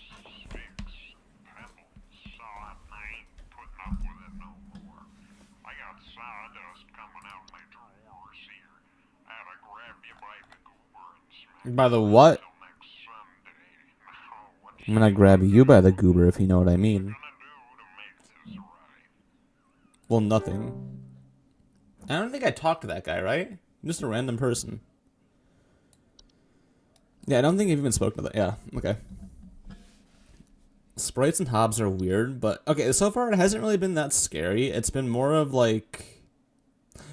D: sticks, pebbles. So I ain't putting up with it no more. I got sawdust coming out my drawers here. I had to grab you by the goober and smack
A: By the what?
D: till next Sunday. Now, what
A: I'm gonna grab you by the goober, if you know what I mean.
D: gonna do to make this right?
A: Well, nothing. I don't think I talked to that guy, right? I'm just a random person. Yeah, I don't think I've even spoken to that. Yeah, okay. Sprites and hobs are weird, but... Okay, so far it hasn't really been that scary. It's been more of, like...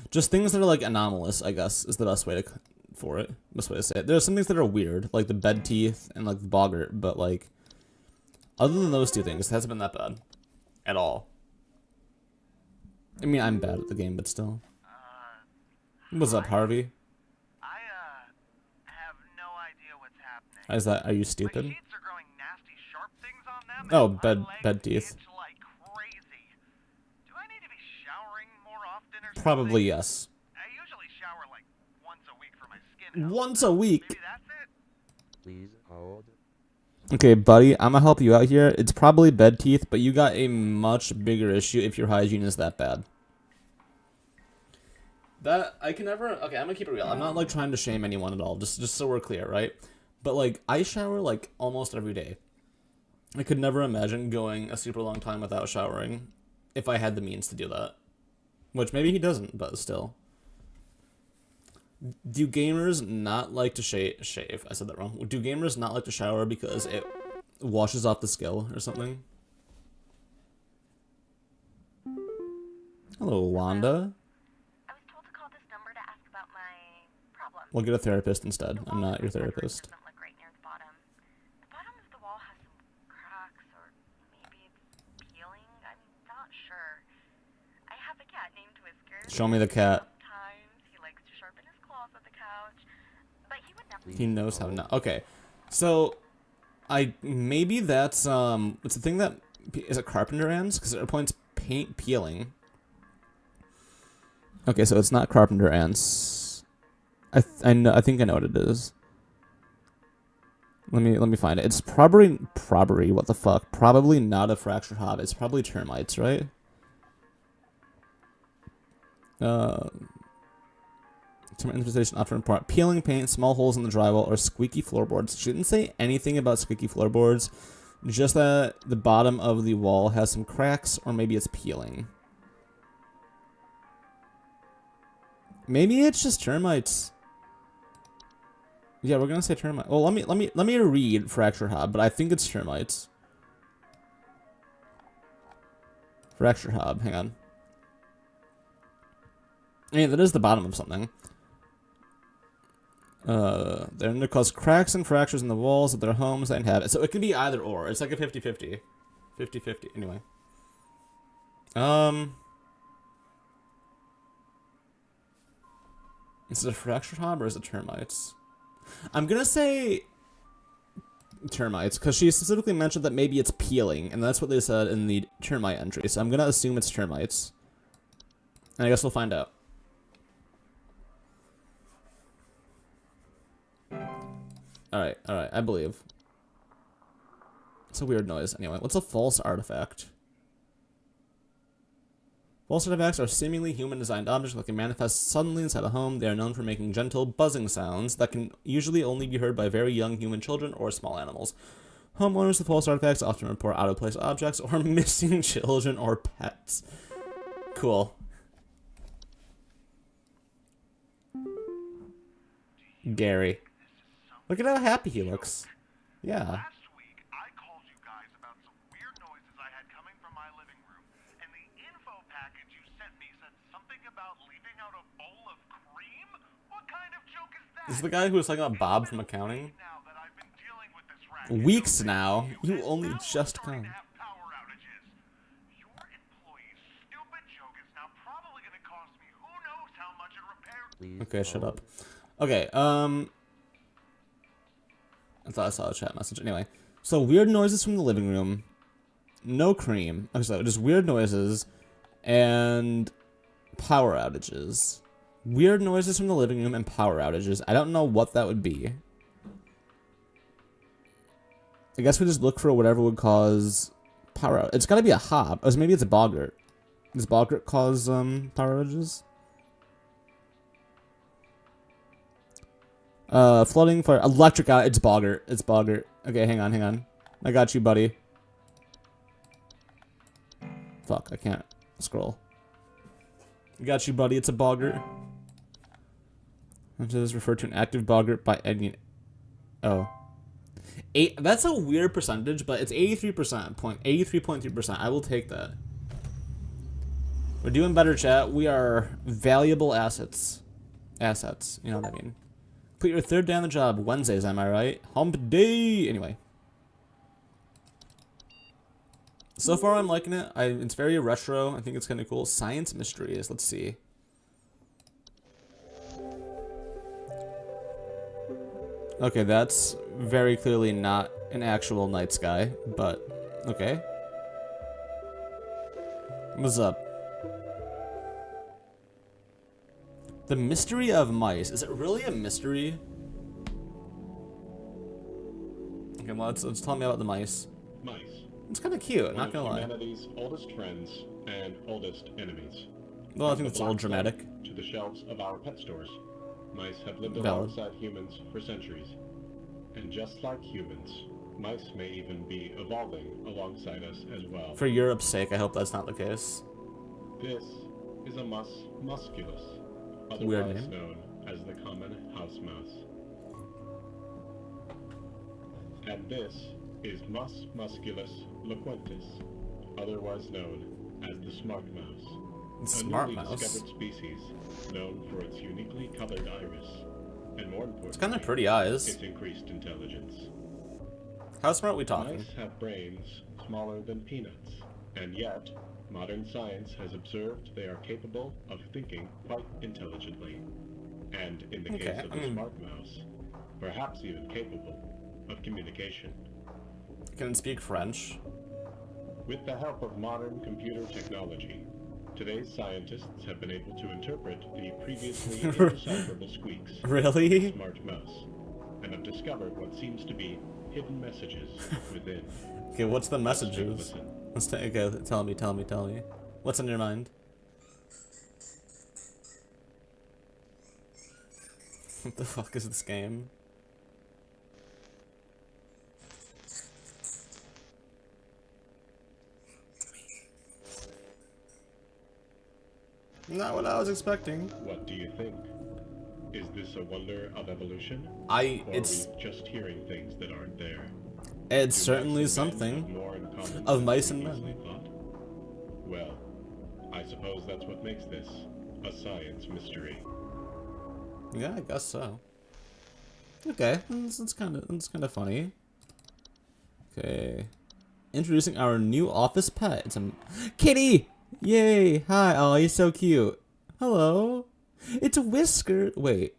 A: just things that are, like, anomalous, I guess, is the best way to... for it. Best way to say it. There are some things that are weird, like the bed teeth and, like, the boggart, but, like... other than those two things, it hasn't been that bad. At all. I mean, I'm bad at the game, but still. What's up, Harvey?
C: I have no idea what's happening.
A: Is that... are you
C: My
A: stupid?
C: sheets are growing nasty sharp things on them.
A: Oh,
C: and my legs
A: bed teeth.
C: itch like crazy. Do I need to be showering more often or something?
A: Probably yes.
C: I usually shower like once a week for my skin health.
A: Once a week?
C: Maybe that's it?
F: Please hold.
A: Okay, buddy, I'm gonna help you out here. It's probably bed teeth, but you got a much bigger issue if your hygiene is that bad. That, I can never... okay, I'm gonna keep it real. I'm not, like, trying to shame anyone at all, just so we're clear, right? But, like, I shower, like, almost every day. I could never imagine going a super long time without showering if I had the means to do that. Which, maybe he doesn't, but still. Do gamers not like to shave? I said that wrong. Do gamers not like to shower because it washes off the skill or something? Hello, Wanda.
B: I was told to call this number to ask about my problem.
A: We'll get a therapist instead.
B: The
A: I'm
B: wall
A: not your
B: of the bedroom
A: therapist.
B: doesn't look right near the bottom. The bottom of the wall has some cracks, or maybe it's peeling. I'm not sure. I have a cat named Whiskers.
A: Show me the cat.
B: Sometimes he likes to sharpen his claws at the couch, but he would never.
A: He knows how not. Okay, so maybe that's it's a thing that is it carpenter ants because it points paint peeling. Okay, so it's not carpenter ants. I think I know what it is. Let me find it. It's probably what the fuck? Probably not a fractured hob. It's probably termites, right? Termite infestation often report peeling paint, small holes in the drywall, or squeaky floorboards. She didn't say anything about squeaky floorboards, just that the bottom of the wall has some cracks, or maybe it's peeling. Maybe it's just termites. Yeah, we're gonna say termite. Well, let me read fracture hob, but I think it's termites. Fracture hob. Hang on. I mean, that is the bottom of something. They're going to cause cracks and fractures in the walls of their homes they inhabit. So it can be either or. It's like a 50-50. 50-50. Anyway. Is it a fractured hob or is it termites? I'm gonna say termites, because she specifically mentioned that maybe it's peeling, and that's what they said in the termite entry, so I'm gonna assume it's termites. And I guess we'll find out. Alright, I believe. It's a weird noise. Anyway, what's a false artifact? False artifacts are seemingly human-designed objects that can manifest suddenly inside a home. They are known for making gentle, buzzing sounds that can usually only be heard by very young human children or small animals. Homeowners of false artifacts often report out-of-place objects or missing children or pets. Cool. Gary. Look at how happy he looks. Yeah.
E: Last week, I called you guys about some weird noises I had coming from my living room, and the info package you sent me said something about leaving out a bowl of cream? What kind of joke is that?
A: This is the guy who was talking about Bob from accounting.
E: Now that I've been dealing with this racket,
A: Weeks now. You only
E: now
A: just
E: we're starting
A: come.
E: to have power outages. Your employee's stupid joke is now probably going to cost me who knows how much in repair.
F: Please
A: Okay, shut
F: hold.
A: up. Okay, I thought I saw a chat message. Anyway, so weird noises from the living room. No cream. Okay, so just weird noises and power outages. Weird noises from the living room and power outages. I don't know what that would be. I guess we just look for whatever would cause power out. It's gotta be a hob. Or maybe it's a boggart. Does boggart cause power outages? Flooding, fire, electric out. It's boggart. It's boggart. Okay, hang on. I got you, buddy. Fuck, I can't scroll. I got you, buddy. It's a boggart. Which is referred to an active boggart by any. Oh. That's a weird percentage, but it's 83%. 83.3%. I will take that. We're doing better, chat. We are valuable assets. Assets. You know what I mean. Put your third day on the job. Wednesdays, am I right? Hump day! Anyway. So far, I'm liking it. It's very retro. I think it's kind of cool. Science mysteries. Let's see. Okay, that's very clearly not an actual night sky, but okay. What's up? The mystery of mice. Is it really a mystery? Okay, well, let's tell me about the mice.
G: Mice.
A: It's kind of cute,
G: One
A: not
G: of
A: gonna lie.
G: humanity's oldest friends and oldest enemies.
A: Well, I
G: From
A: think
G: the
A: it's a little
G: black
A: dramatic.
G: site to the shelves of our pet stores. Mice have lived
A: Valid.
G: alongside humans for centuries. And just like humans, mice may even be evolving alongside us as well.
A: For Europe's sake, I hope that's not the case.
G: This is a mus musculus,
A: Weird
G: otherwise
A: name.
G: known as the common house mouse. And this is Mus musculus loquentis, otherwise known as the smart mouse.
A: Smart
G: a newly
A: mouse.
G: discovered species known for its uniquely colored iris, and more importantly,
A: It's kind of pretty eyes.
G: its increased intelligence.
A: How smart are we talking?
G: Mice have brains smaller than peanuts, and yet, modern science has observed they are capable of thinking quite intelligently. And in the
A: Okay,
G: case of the smart mouse, perhaps even capable of communication.
A: Can it speak French?
G: With the help of modern computer technology, today's scientists have been able to interpret the previously indecipherable squeaks of the
A: Really?
G: smart mouse, and have discovered what seems to be hidden messages within.
A: Okay, what's the
G: Let's take a
A: messages?
G: listen.
A: Let's take. Okay, tell me. What's on your mind? What the fuck is this game? Not what I was expecting.
G: What do you think? Is this a wonder of evolution? Or
A: It's
G: are we just hearing things that aren't there?
A: it's
G: Do
A: certainly
G: mice and men have
A: something
G: more in common
A: of
G: than
A: mice and
G: previously
A: men.
G: thought? Well, I suppose that's what makes this a science mystery.
A: Yeah, I guess so. Okay, that's kind of funny. Okay, introducing our new office pet. It's a kitty. Yay! Hi. Oh, he's so cute. Hello. It's a Whisker. Wait.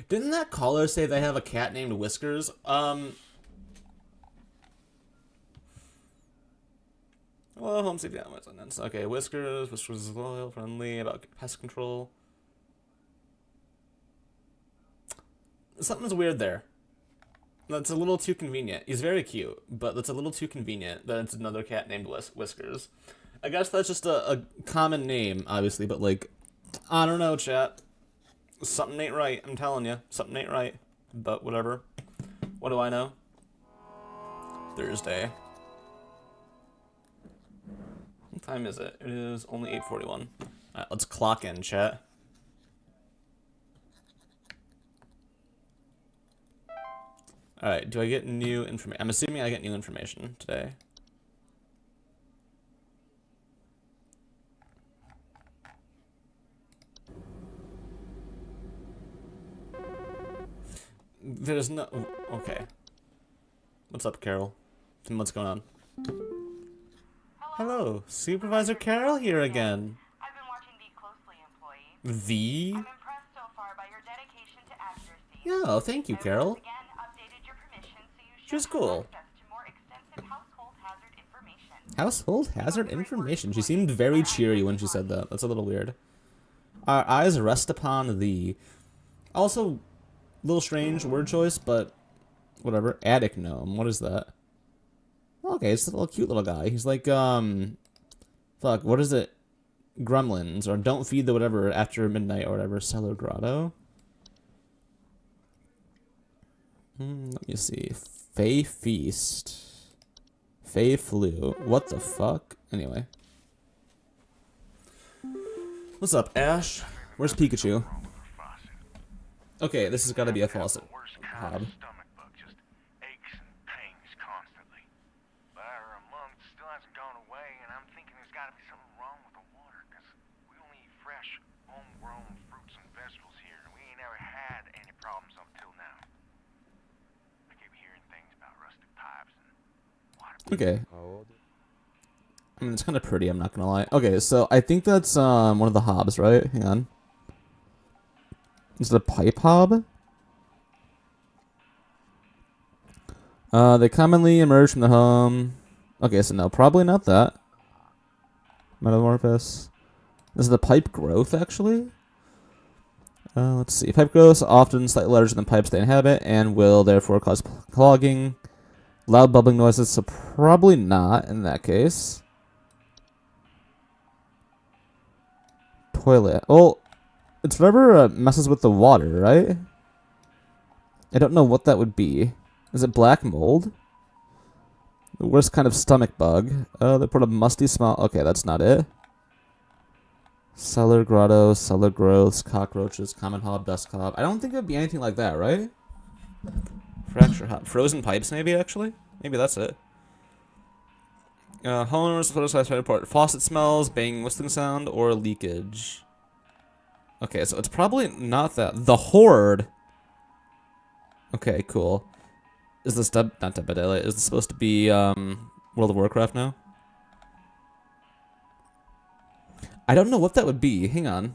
A: Didn't that caller say they have a cat named Whiskers? Well, home safety attendants. Okay, Whiskers. Whiskers is loyal, friendly, about pest control. Something's weird there. That's a little too convenient. He's very cute, but that's a little too convenient that it's another cat named Whiskers. I guess that's just a common name, obviously, but like, I don't know, chat. Something ain't right, I'm telling you. Something ain't right. But whatever. What do I know? Thursday. What time is it? It is only 8:41. Alright, let's clock in, chat. Alright, do I get new information? I'm assuming I get new information today. There's no... Okay. What's up, Carol? What's going on? Hello, Supervisor Carol here again.
B: I've been watching thee closely, employee.
A: The?
B: I'm impressed so far by your dedication to accuracy.
A: Yeah, thank you, Carol.
B: Again, updated your permission so you
A: She's
B: should
A: cool.
B: have access to more extensive household hazard information.
A: Household hazard information. She seemed very cheery when she said that. That's a little weird. Our eyes rest upon thee. Also, a little strange word choice, but whatever. Attic gnome. What is that? Okay, it's a little cute little guy. He's like, fuck, what is it? Gremlins, or don't feed the whatever after midnight or whatever. Cellar grotto. Let me see. Fey feast. Fey flu. What the fuck? Anyway. What's up, Ash? Where's Pikachu? Okay, this has got to be a faucet. Hob.
E: Stomach bug just aches and pains constantly. But after a month, still hasn't gone away, and I'm thinking there's got to be something wrong with the water, because we only eat fresh, homegrown fruits and vegetables here, and we ain't ever had any problems up till now. I keep hearing things about rusted pipes and water.
A: Okay.
F: How old?
A: I mean, it's kind of pretty, I'm not gonna lie. Okay, so I think that's one of the hobs, right? Hang on. Is it a pipe hob? They commonly emerge from the home. Okay, so no, probably not that. Metamorphosis. This is the pipe growth, actually. Let's see. Pipe growths are often slightly larger than pipes they inhabit and will therefore cause clogging. Loud bubbling noises, so probably not in that case. Toilet. Oh, it's whatever messes with the water, right? I don't know what that would be. Is it black mold? The worst kind of stomach bug. They put a musty smell. Okay, that's not it. Cellar grotto, cellar growths, cockroaches, common hob, dust hob. I don't think it'd be anything like that, right? Fracture hob. Frozen pipes, maybe, actually? Maybe that's it. Homeowners photo report. Faucet smells, banging, whistling sound, or leakage. Okay, so it's probably not that. The Horde. Okay, cool. Is this not Dead by Daylight? Is this supposed to be World of Warcraft now? I don't know what that would be. Hang on.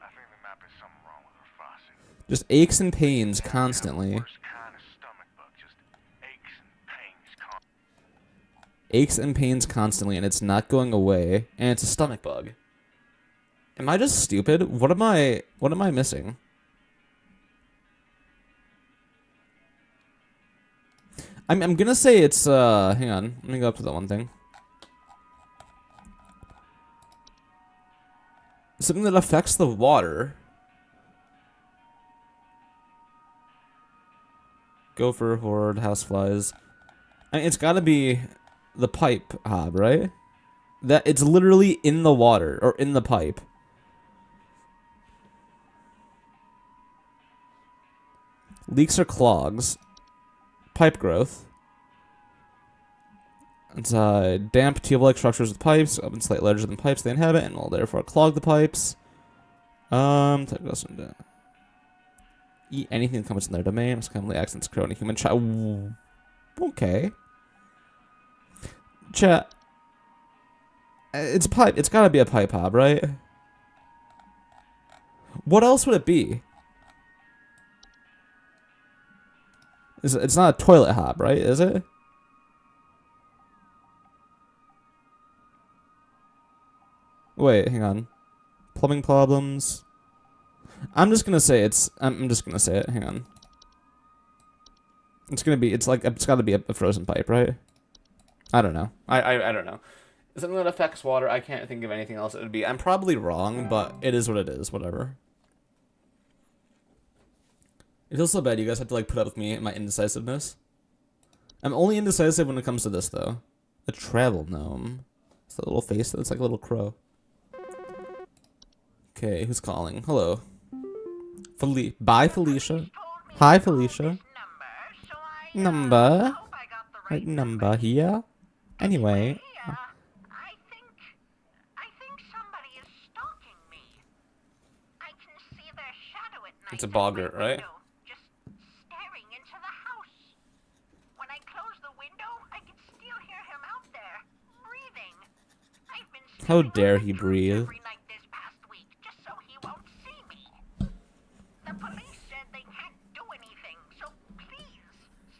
E: I think there might be something wrong with her faucet.
A: Just aches and pains constantly.
E: Worst kind of stomach bug, just aches and pains constantly.
A: Aches and pains constantly, and it's not going away. And it's a stomach bug. Am I just stupid? What am I missing? I'm gonna say it's hang on. Let me go up to that one thing. Something that affects the water. Gopher, horde, houseflies. I mean, it's gotta be the pipe hob, right? That it's literally in the water or in the pipe. Leaks or clogs. Pipe growth. It's damp tube-like structures with pipes, up and slightly larger than pipes they inhabit, and will therefore clog the pipes. Eat anything that comes in their domain. Most commonly accidents occur in a human child. Okay. Chat. It's pipe. It's gotta be a pipe hob, right? What else would it be? It's not a toilet hob, right? Is it? Wait, hang on. Plumbing problems. I'm just gonna say it's. I'm just gonna say it. Hang on. It's gonna be. It's like it's gotta be a frozen pipe, right? I don't know. I don't know. Something that affects water. I can't think of anything else it would be. I'm probably wrong, but it is what it is. Whatever. It feels so bad. You guys have to like put up with me and my indecisiveness. I'm only indecisive when it comes to this, though. The travel gnome. It's that little face. That's like a little crow. Okay, who's calling? Hello. Bye, Felicia. Hi, Felicia. Number. Right number here. Anyway.
B: I think somebody is stalking me. I can see their shadow at night.
A: It's a boggart, right?
B: Just staring into the house. When I close the window, I can still hear him out there, breathing. I've been
A: How dare he breathe?
B: every night this past week, just so he won't see me. The police said they can't do anything, so please,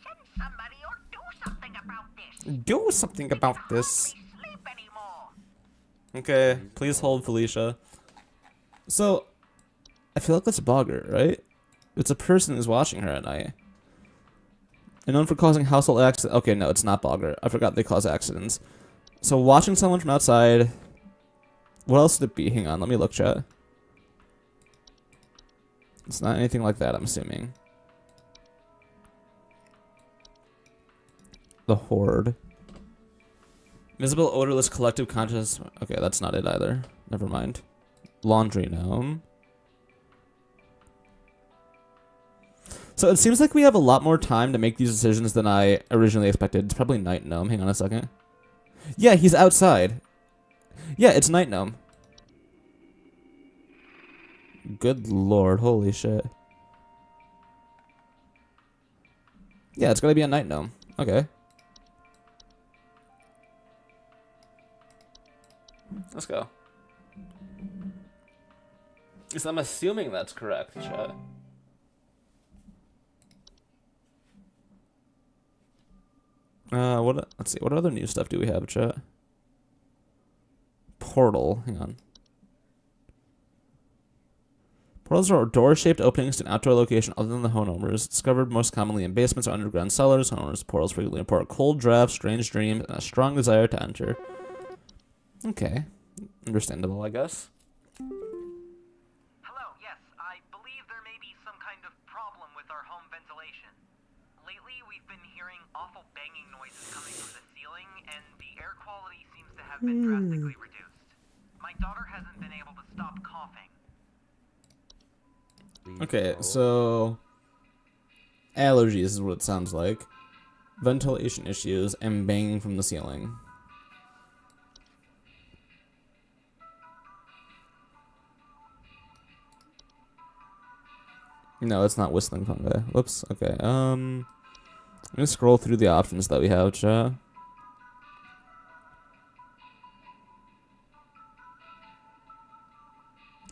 B: send somebody or do something about this.
A: Do something about this.
B: Sleep anymore.
A: Okay, please hold, Felicia. So, I feel like that's a boggart, right? It's a person who's watching her at night. And known for causing household accidents. Okay, no, it's not boggart. I forgot they cause accidents. So, watching someone from outside. What else would it be? Hang on, let me look, chat. It's not anything like that, I'm assuming. The horde. Visible, odorless, collective consciousness. Okay, that's not it either. Never mind. Laundry gnome. So it seems like we have a lot more time to make these decisions than I originally expected. It's probably night gnome. Hang on a second. Yeah, he's outside. Yeah, it's night gnome. Good lord, holy shit. Yeah, it's gonna be a night gnome. Okay. Let's go. Because I'm assuming that's correct, chat. Let's see, what other new stuff do we have, chat? Portal, hang on. Portals are door-shaped openings to an outdoor location other than the homeowners. Discovered most commonly in basements or underground cellars. Homeowners' portals frequently report cold drafts, strange dreams, and a strong desire to enter. Okay. Understandable, I guess.
C: Hello, yes, I believe there may be some kind of problem with our home ventilation. Lately, we've been hearing awful banging noises coming from the ceiling, and the air quality seems to have been drastically reduced. My daughter hasn't been able to stop coughing.
A: Okay, so allergies is what it sounds like. Ventilation issues and banging from the ceiling. No, it's not whistling fungi. Whoops. Okay. I'm gonna scroll through the options that we have, chat.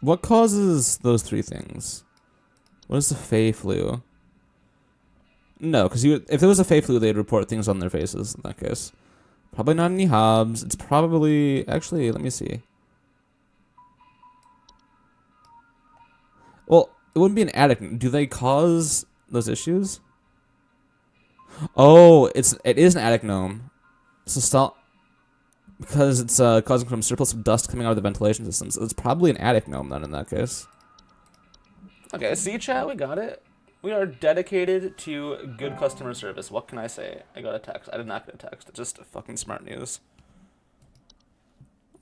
A: What causes those three things? What is the Fey flu? No, because if there was a Fey flu, they'd report things on their faces in that case. Probably not any hobs. It's probably... Actually, let me see. Well, it wouldn't be an attic. Do they cause those issues? Oh, it is an attic gnome. So stop because it's causing some surplus of dust coming out of the ventilation system. So it's probably an attic gnome then in that case. Okay, see chat, we got it. We are dedicated to good customer service. What can I say? I got a text. I did not get a text. It's just fucking smart news.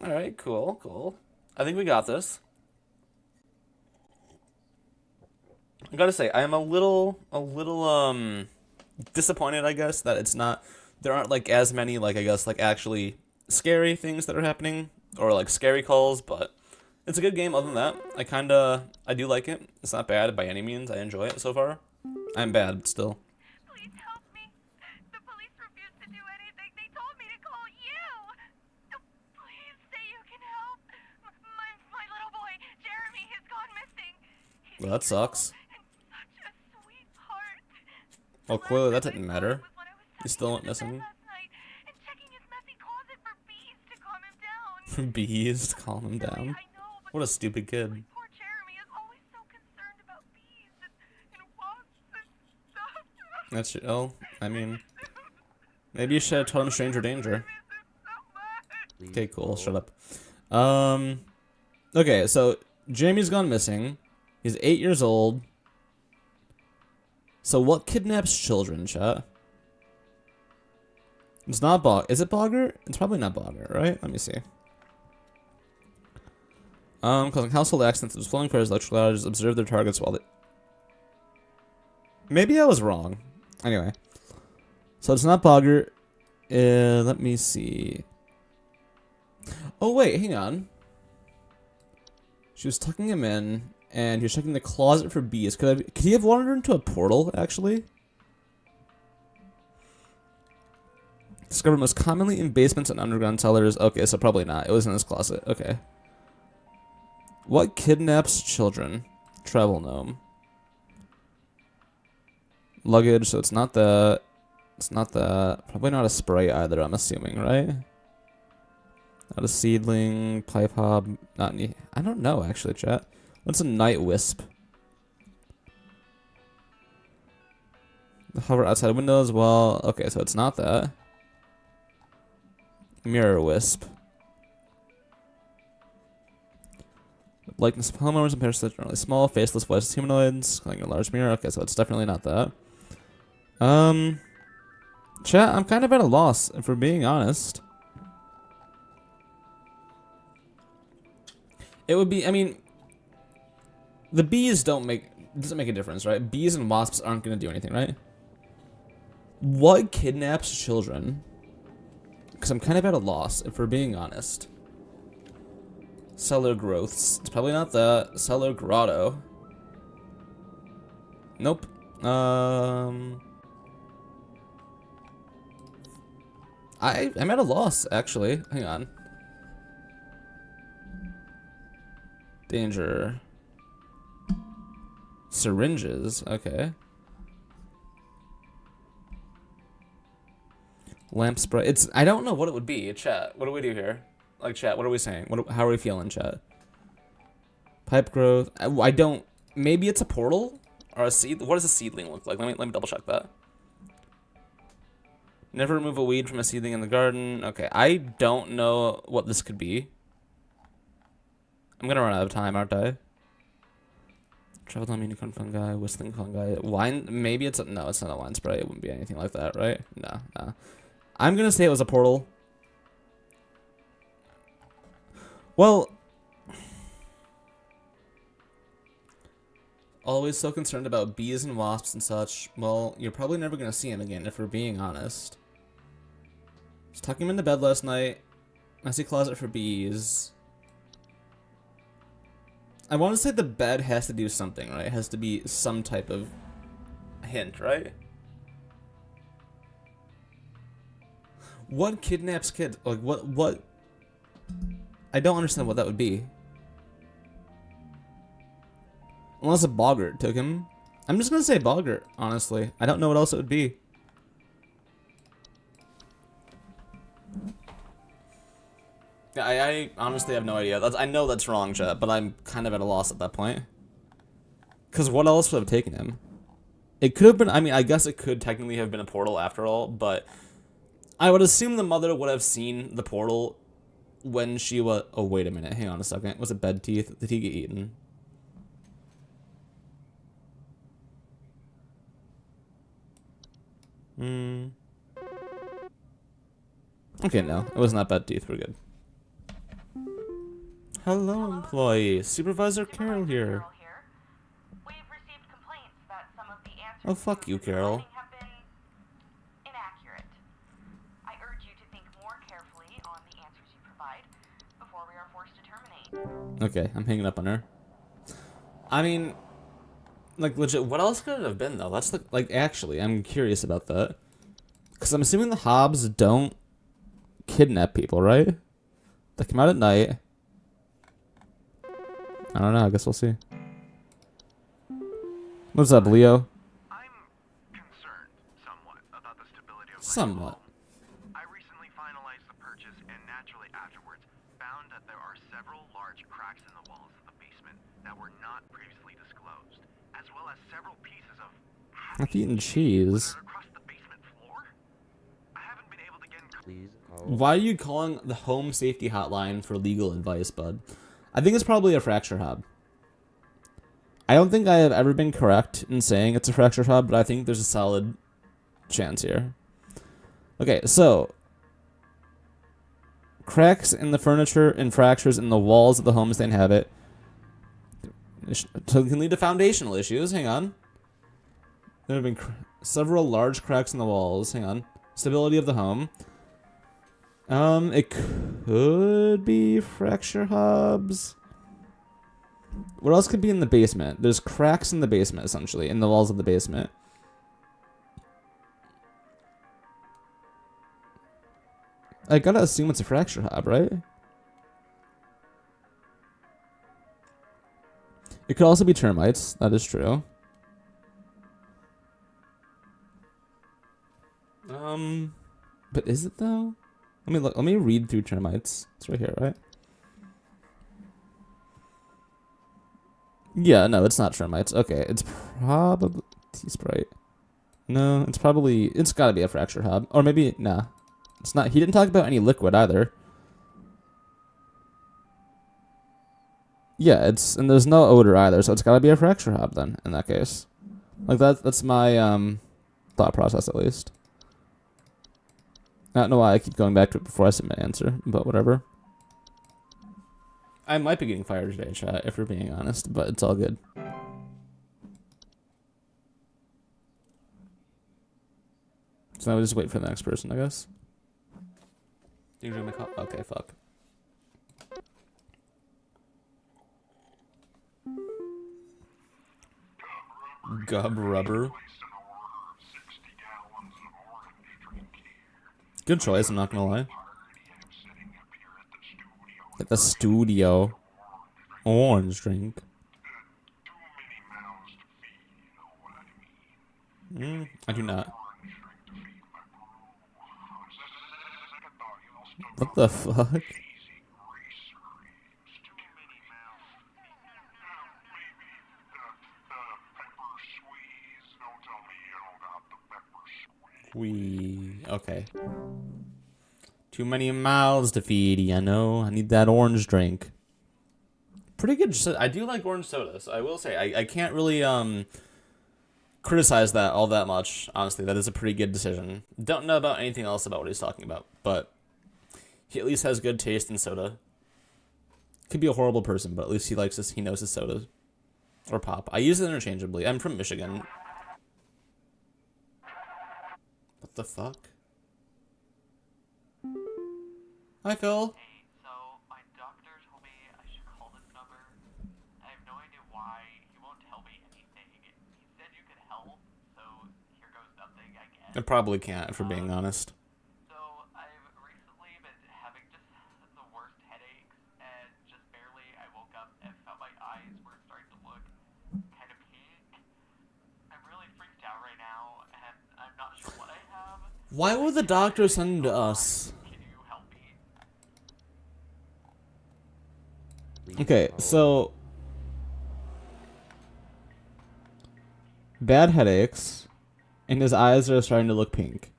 A: All right, cool, cool. I think we got this. I gotta say, I am a little disappointed, I guess, that it's not. There aren't like as many like I guess like actually scary things that are happening or like scary calls, but it's a good game. Other than that, I do like it. It's not bad by any means. I enjoy it so far. I'm bad still.
B: Please help me. The police refused to do anything. They told me to call you. Please say you can help. My little boy, Jeremy, has gone missing. He's
A: Well, that sucks.
B: and such a sweetheart.
A: Well, clearly that didn't matter.
B: Was when I was
A: You still
B: tucking
A: went
B: him in
A: missing.
B: bed last night and checking his messy closet for bees to calm him down.
A: Bees to calm him
B: Silly,
A: down.
B: I know, but
A: What a stupid kid.
B: poor Jeremy is always so concerned about bees and wasps and stuff.
A: That's oh, I mean, maybe you should have told him stranger danger.
F: Please
A: Okay, cool.
F: hold.
A: Shut up. Okay, so Jamie's gone missing. He's 8 years old. So what kidnaps children, chat? It's not Is it Bogger? It's probably not Bogger, right? Let me see. Causing household accidents, exploding fires, electrical outages, observe their targets while they... Maybe I was wrong. Anyway. So it's not Bogger. Let me see. Oh, wait, hang on. She was tucking him in, and he was checking the closet for bees. Could he have wandered into a portal, actually? Discovered most commonly in basements and underground cellars. Okay, so probably not. It was in his closet. Okay. What kidnaps children? Travel gnome. Luggage, so it's not that. It's not that. Probably not a spray either, I'm assuming, right? Not a seedling, pipe hob, not any. I don't know, actually, chat. What's a night wisp? The hover outside windows, well, okay, so it's not that. Mirror wisp. Likeness of homeowners and parasites are generally small, faceless, voiceless humanoids, calling a large mirror. Okay, so it's definitely not that. Chat, I'm kind of at a loss, if we're being honest. It would be, I mean, the bees doesn't make a difference, right? Bees and wasps aren't going to do anything, right? What kidnaps children? Because I'm kind of at a loss, if we're being honest. Cellar growths. It's probably not that. Cellar grotto. Nope. I'm at a loss, actually. Hang on. Danger. Syringes. Okay. Lamp spray. It's. I don't know what it would be. Chat. What do we do here? Like, chat. What are we saying? How are we feeling, chat? Pipe growth. I don't. Maybe it's a portal or a seed. What does a seedling look like? Let me double check that. Never remove a weed from a seedling in the garden. Okay. I don't know what this could be. I'm gonna run out of time, aren't I? Travel down unicorn fungi, whistling fungi, wine. Maybe it's no, it's not a wine spray. It wouldn't be anything like that, right? No, no. I'm gonna say it was a portal. Well, always so concerned about bees and wasps and such. Well, you're probably never gonna see him again if we're being honest. Just tucking him into bed last night. Messy closet for bees. I want to say the bed has to do something, right? It has to be some type of hint, right? What kidnaps kids? Like, what? I don't understand what that would be. Unless a boggart took him. I'm just gonna say boggart, honestly. I don't know what else it would be. I honestly have no idea. I know that's wrong, chat, but I'm kind of at a loss at that point. Because what else would have taken him? It could have been, I mean, I guess it could technically have been a portal after all, but I would assume the mother would have seen the portal when she was... Oh, wait a minute. Hang on a second. Was it bed teeth? Did he get eaten? Okay, no. It was not bed teeth. We're good. Hello, employee. Supervisor Carol here.
B: We've received complaints that some of the answers
A: Oh, fuck you, Carol.
B: have been inaccurate. I urge you to think more carefully on the answers you provide before we are forced to terminate.
A: Okay, I'm hanging up on her. I mean, like, legit, what else could it have been, though? That's, like, actually, I'm curious about that. Because I'm assuming the Hobbs don't kidnap people, right? They come out at night. I don't know, I guess we'll see. What's up, Leo?
E: I'm concerned somewhat about the stability of my
A: Somewhat.
E: home. I recently finalized the purchase and naturally afterwards found that there are several large cracks in the walls of the basement that were not previously disclosed, as well as several pieces of
A: I've eaten cheese.
E: across the basement floor. I haven't been able to get in
F: Please call.
A: Why are you calling the home safety hotline for legal advice, bud? I think it's probably a fracture hub. I don't think I have ever been correct in saying it's a fracture hub, but I think there's a solid chance here. Okay, so cracks in the furniture and fractures in the walls of the homes they inhabit can lead to foundational issues. Hang on. There have been several large cracks in the walls. Hang on. Stability of the home. It could be fracture hubs. What else could be in the basement? There's cracks in the basement, essentially, in the walls of the basement. I gotta assume it's a fracture hub, right? It could also be termites. That is true. But is it though? Let me look. Let me read through termites. It's right here, right? Yeah, no, it's not termites. Okay, it's probably T-Sprite. No, it's probably... It's gotta be a fracture hub. Or maybe... Nah. It's not... He didn't talk about any liquid either. Yeah, it's... And there's no odor either, so it's gotta be a fracture hub then, in that case. Like, that's my, thought process, at least. I don't know why I keep going back to it before I submit an answer, but whatever. I might be getting fired today, chat, if we're being honest, but it's all good. So now we just wait for the next person, I guess. You enjoy my call? Okay, fuck. Gub rubber. Good choice, I'm not gonna lie. At the studio. Orange drink. I do not. What the fuck? Okay. Too many mouths to feed, you know. I need that orange drink. Pretty good. I do like orange sodas. I will say I can't really criticize that all that much. Honestly, that is a pretty good decision. Don't know about anything else about what he's talking about, but he at least has good taste in soda. Could be a horrible person, but at least he likes this. He knows his soda or pop. I use it interchangeably. I'm from Michigan. What the fuck? Hi, Phil.
C: Hey, so my doctor told me I should call this number. I have no idea why. He won't tell me anything. He said you could help, so here goes nothing, I guess.
A: I probably can't, if we're being honest.
C: So I've recently been having just the worst headaches, and just barely I woke up and felt my eyes were starting to look kind of pink. I'm really freaked out right now, and I'm not sure what I have.
A: Why would the doctor send him to us?
C: Can you help me?
A: Okay, so bad headaches, and his eyes are starting to look pink.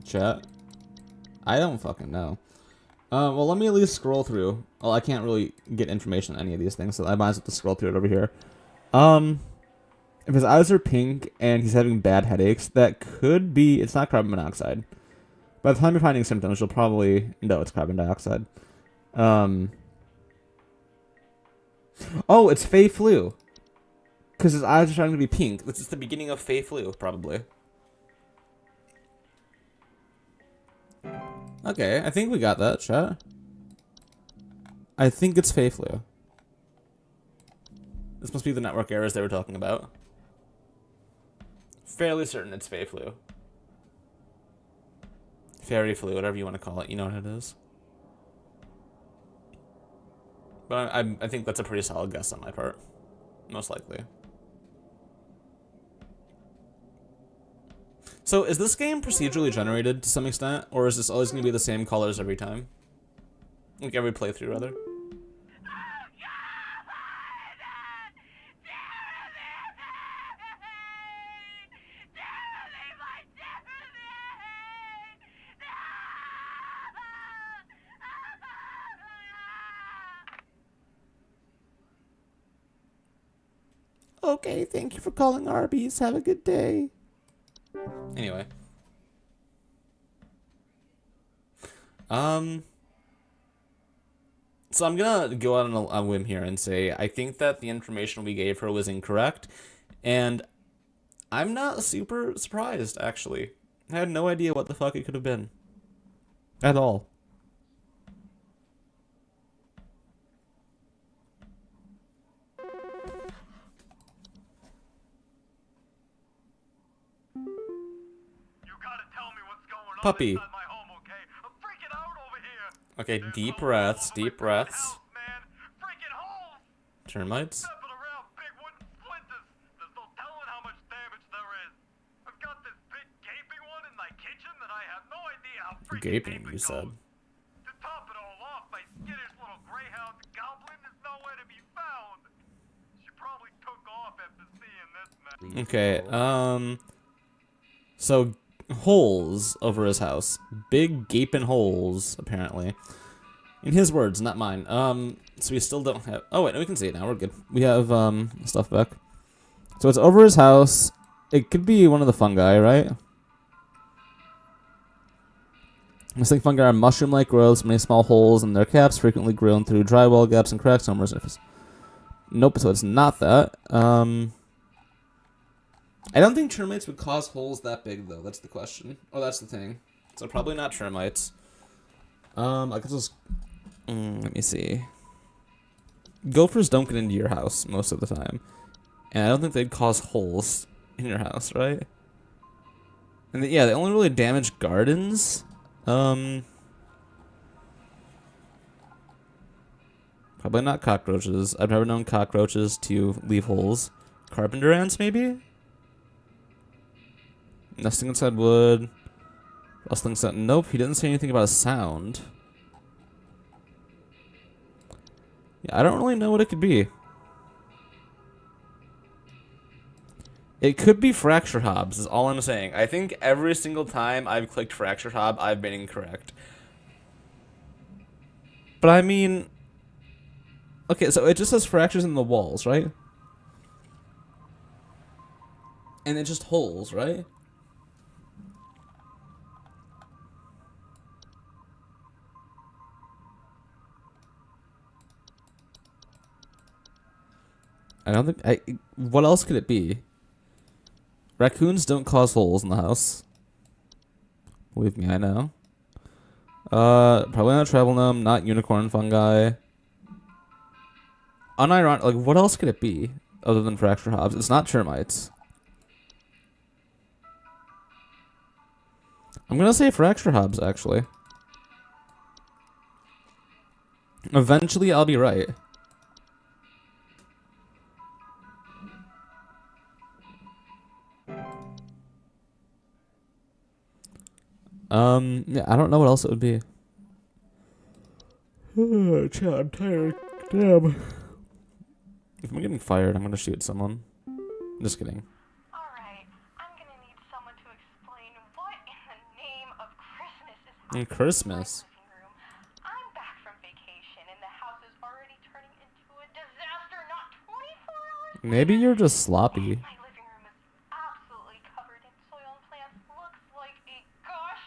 A: Chat? I don't fucking know. Well, let me at least scroll through. Well, I can't really get information on any of these things, so I might as well just scroll through it over here. If his eyes are pink and he's having bad headaches, that could be... It's not carbon monoxide. By the time you're finding symptoms, you'll probably know it's carbon dioxide. Oh, it's Fey flu. Because his eyes are starting to be pink. This is the beginning of Fey flu, probably. Okay, I think we got that, chat. I think it's Fey flu. This must be the network errors they were talking about. Fairly certain it's Fey flu. Fairy flu, whatever you want to call it. You know what it is. But I think that's a pretty solid guess on my part. Most likely. So, is this game procedurally generated to some extent? Or is this always going to be the same colors every time? Like every playthrough, rather? Okay, thank you for calling Arby's. Have a good day. Anyway. So I'm gonna go out on a whim here and say I think that the information we gave her was incorrect, and I'm not super surprised, actually. I had no idea what the fuck it could have been. At all. Puppy.
E: My home, okay? I'm freaking out over here.
A: Okay,
E: There's
A: deep
E: holes
A: breaths,
E: all over
A: deep
E: my
A: breaths.
E: house, man. Freaking holes.
A: Termites?
E: Stepping around big wooden splinters. There's no telling how much damage there is. I've got this big gaping one in my kitchen that I have no idea how freaking
A: Gaping,
E: deep
A: you
E: it
A: said.
E: goes. To top it all off, my skittish little greyhound goblin is nowhere to be found. She probably took off after seeing this mess.
A: Okay, so holes over his house. Big gaping holes, apparently. In his words, not mine. So we still don't have... Oh, wait, no, we can see it now. We're good. We have, stuff back. So it's over his house. It could be one of the fungi, right? This thing fungi are mushroom-like growths, many small holes in their caps, frequently grown through drywall gaps and cracks on the surface. Nope, so it's not that. I don't think termites would cause holes that big, though. That's the question. Oh, that's the thing. So probably not termites. I could just... let me see. Gophers don't get into your house most of the time. And I don't think they'd cause holes in your house, right? And yeah, they only really damage gardens. Probably not cockroaches. I've never known cockroaches to leave holes. Carpenter ants, maybe? Nesting inside wood. Rustling sound. Nope, he didn't say anything about a sound. Yeah, I don't really know what it could be. It could be fracture hobs, is all I'm saying. I think every single time I've clicked fracture hob, I've been incorrect. But I mean... Okay, so it just says fractures in the walls, right? And it's just holes, right? I don't think... what else could it be? Raccoons don't cause holes in the house. Believe me, I know. Probably not travel gnome, not unicorn fungi. Unironic, like, what else could it be other than fracture hobs? It's not termites. I'm gonna say fracture hobs, actually. Eventually, I'll be right. Yeah, I don't know what else it would be. Chat, I'm tired. Damn. If I'm getting fired, I'm gonna shoot someone. Just kidding.
B: Alright, I'm gonna need someone to explain what in the name of Christmas is
A: And
B: happening
A: Christmas.
B: in my living room. I'm back from vacation and the house is already turning into a disaster, not 24 hours
A: Maybe
B: later.
A: you're just sloppy.
B: My living room is absolutely covered in soil and plants. Looks like a gosh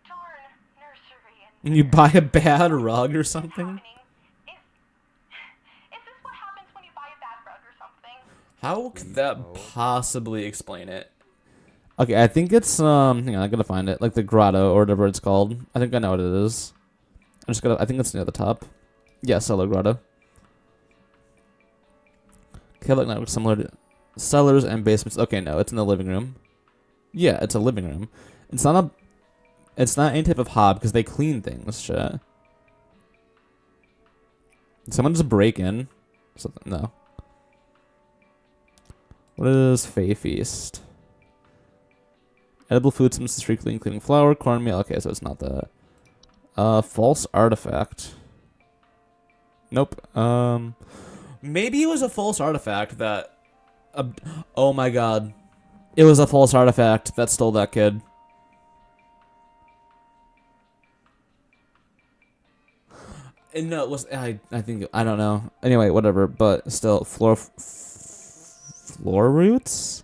B: darn nursery in
A: You
B: there.
A: buy a bad rug or
B: What's
A: something?
B: happening? Is this what happens when you buy a bad rug or something?
A: How could that possibly explain it? Okay, I think it's hang on, I gotta find it. Like the grotto or whatever it's called. I think I know what it is. I think it's near the top. Yeah, cellar grotto. Cabinet network similar to cellars and basements. Okay, no, it's in the living room. Yeah, it's a living room. It's not any type of hob because they clean things, shit. Did someone just break in? Something, no. What is Fay Feast? Edible food substances frequently including flour, cornmeal. Okay, so it's not that. False artifact. Nope. Maybe it was a false artifact that. Oh my god. It was a false artifact that stole that kid. And no, it was. I think. I don't know. Anyway, whatever. But still, floor roots?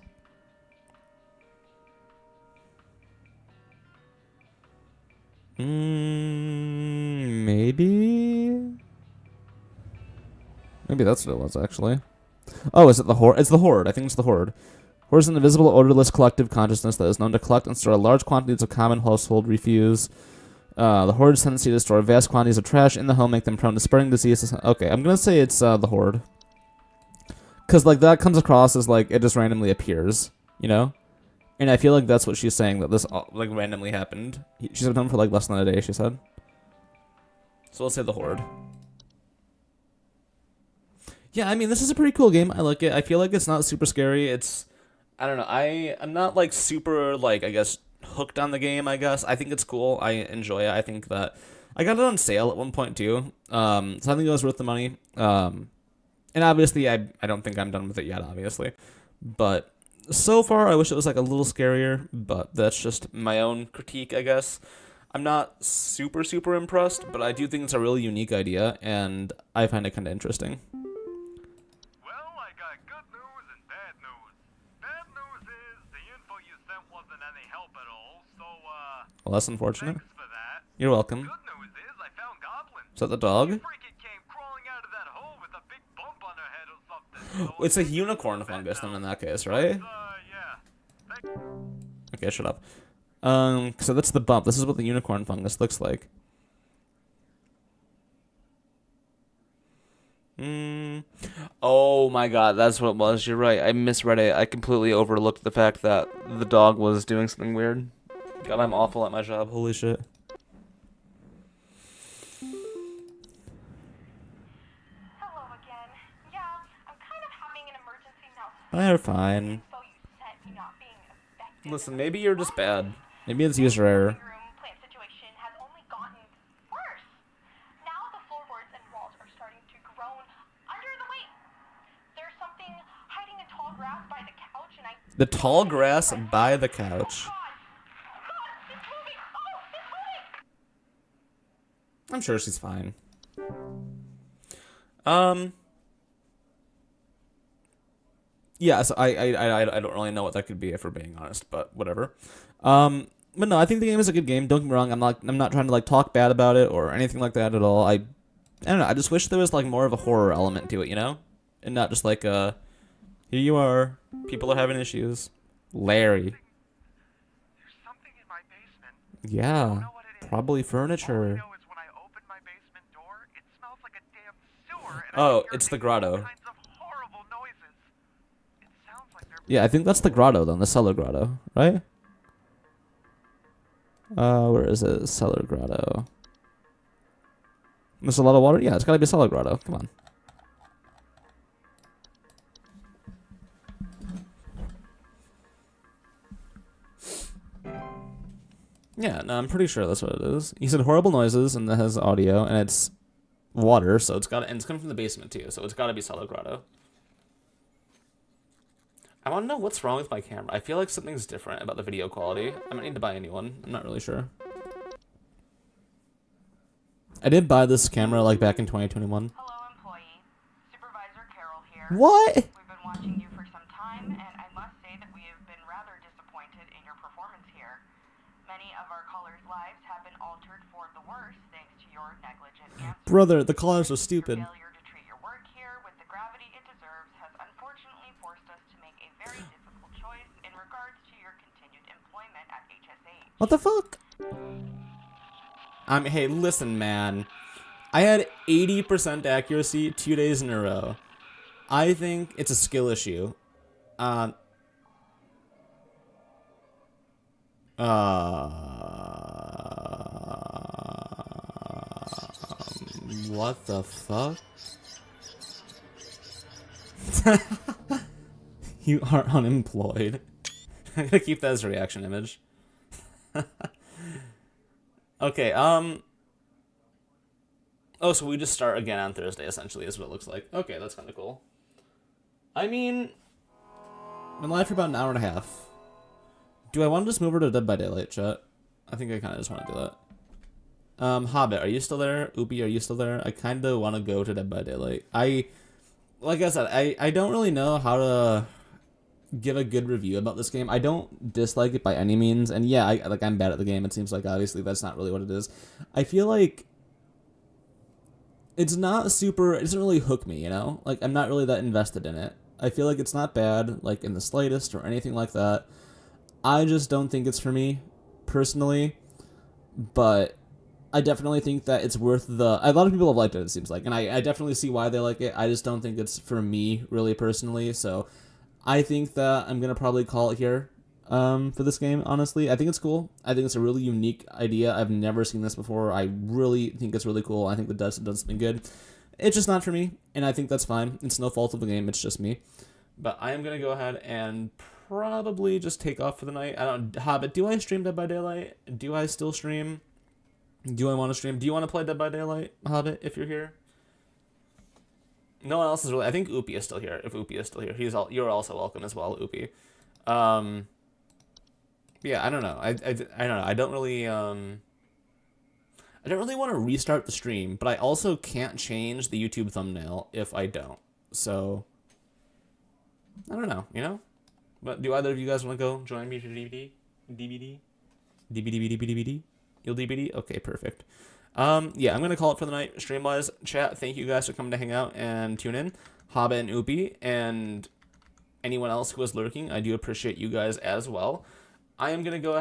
A: Maybe? Maybe that's what it was, actually. Oh, is it the Horde? It's the Horde. I think it's the Horde. Horde is an invisible, odorless collective consciousness that is known to collect and store large quantities of common household refuse. The Horde's tendency to store vast quantities of trash in the home make them prone to spreading diseases. Okay, I'm gonna say it's the Horde. Because, like, that comes across as, like, it just randomly appears, you know? And I feel like that's what she's saying, that this, like, randomly happened. She's been home for, like, less than a day, she said. So let's say the Horde. Yeah, I mean, this is a pretty cool game. I like it. I feel like it's not super scary. It's, I don't know. I'm not, like, super, like, I guess, hooked on the game, I guess. I think it's cool. I enjoy it. I think that I got it on sale at one point, too. So I think it was worth the money. And obviously, I don't think I'm done with it yet, obviously. But so far, I wish it was, like, a little scarier. But that's just my own critique, I guess. I'm not super, super impressed, but I do think it's a really unique idea, and I find it kind of interesting.
E: Well, I got good news and bad news. Bad news is the info you sent wasn't any help at all, so,
A: Well, that's unfortunate.
E: thanks for that.
A: You're welcome.
E: Good news is I found Goblin.
A: Is that the dog?
E: Freaking came crawling out of that hole with a big bump on her head or something. So
A: It's a unicorn fungus, then, in that case, right?
E: yeah.
A: Okay, shut up. So that's the bump. This is what the unicorn fungus looks like. Oh my god, that's what it was. You're right. I misread it. I completely overlooked the fact that the dog was doing something weird. God, I'm awful at my job. Holy shit.
B: Hello again. Yeah, I'm kind of having an emergency now.
A: They're fine.
B: Info you sent me not being effective.
A: Listen, maybe you're just bad. Maybe it's user error.
B: The room plant situation has only gotten worse. Now the floorboards and walls are starting to groan under the weight. There's something hiding in tall grass by the couch, and I.
A: The tall grass by the couch.
B: God, it's moving. Oh, it's moving.
A: I'm sure she's fine. Yeah, so I don't really know what that could be if we're being honest, but whatever. But no, I think the game is a good game. Don't get me wrong. I'm not trying to like talk bad about it or anything like that at all. I don't know. I just wish there was like more of a horror element to it, you know, and not just like here you are, people are having issues. Larry.
E: There's something in my basement.
A: Yeah,
E: What it is.
A: probably
E: All I
A: furniture.
E: know is when I open my basement door, it smells like a damn sewer, and
A: Oh,
E: I can
A: it's
E: hear
A: the grotto.
E: all kinds of horrible noises. It sounds like they're
A: Yeah, I think that's the grotto then, the cellar grotto, right? Where is it? Cellar grotto. There's a lot of water? Yeah, it's gotta be a cellar grotto. Come on. Yeah, no, I'm pretty sure that's what it is. He said horrible noises, and that has audio, and it's water, so and it's coming from the basement too, so it's gotta be Cellar Grotto. I want to know what's wrong with my camera. I feel like something's different about the video quality. I might need to buy a new one. I'm not really sure. I did buy this camera like back in 2021.
B: Hello, employee. Supervisor Carol here.
A: What?
B: We've been watching you for some time, and I must say that we have been rather disappointed in your performance here. Many of our callers' lives have been altered for the worse thanks to your negligent answer.
A: Brother, the callers are stupid.
B: Your failure to treat your work here with the gravity it deserves has unfortunately forced us to make a very difficult choice in regards to your continued employment at HSH.
A: What the fuck? Hey, listen, man. I had 80% accuracy 2 days in a row. I think it's a skill issue. What the fuck? You are unemployed. I'm gonna keep that as a reaction image. Okay, oh, so we just start again on Thursday, essentially, is what it looks like. Okay, that's kind of cool. I mean, I've been live for about an hour and a half. Do I want to just move over to Dead by Daylight, chat? I think I kind of just want to do that. Hobbit, are you still there? Oopie, are you still there? I kind of want to go to Dead by Daylight. Like I said, I don't really know how to give a good review about this game. I don't dislike it by any means, and yeah, I'm bad at the game. It seems like obviously that's not really what it is. I feel like it's not super. It doesn't really hook me, you know. Like I'm not really that invested in it. I feel like it's not bad, like in the slightest or anything like that. I just don't think it's for me personally, but I definitely think that it's worth the. A lot of people have liked it. It seems like, and I definitely see why they like it. I just don't think it's for me really personally. So I think that I'm gonna probably call it here for this game, honestly. I think it's cool. I think it's a really unique idea. I've never seen this before. I really think it's really cool. I think the does something good. It's just not for me, and I think that's fine. It's no fault of the game. It's just me. But I am gonna go ahead and probably just take off for the night. I don't. Hobbit, do I stream Dead by Daylight? Do I still stream? Do I want to stream? Do you want to play Dead by Daylight, Hobbit, if you're here? No one else is really. I think Oopie is still here. If Oopie is still here, you're also welcome as well, Oopie. Yeah, I don't know. I don't know. I don't really want to restart the stream, but I also can't change the YouTube thumbnail if I don't. So I don't know, you know? But do either of you guys want to go join me for DVD? DVD? DVD? You'll DVD? Okay, perfect. Yeah, I'm going to call it for the night, stream-wise. Chat, thank you guys for coming to hang out and tune in. Hobbit and Oopie, and anyone else who is lurking, I do appreciate you guys as well. I am going to go ahead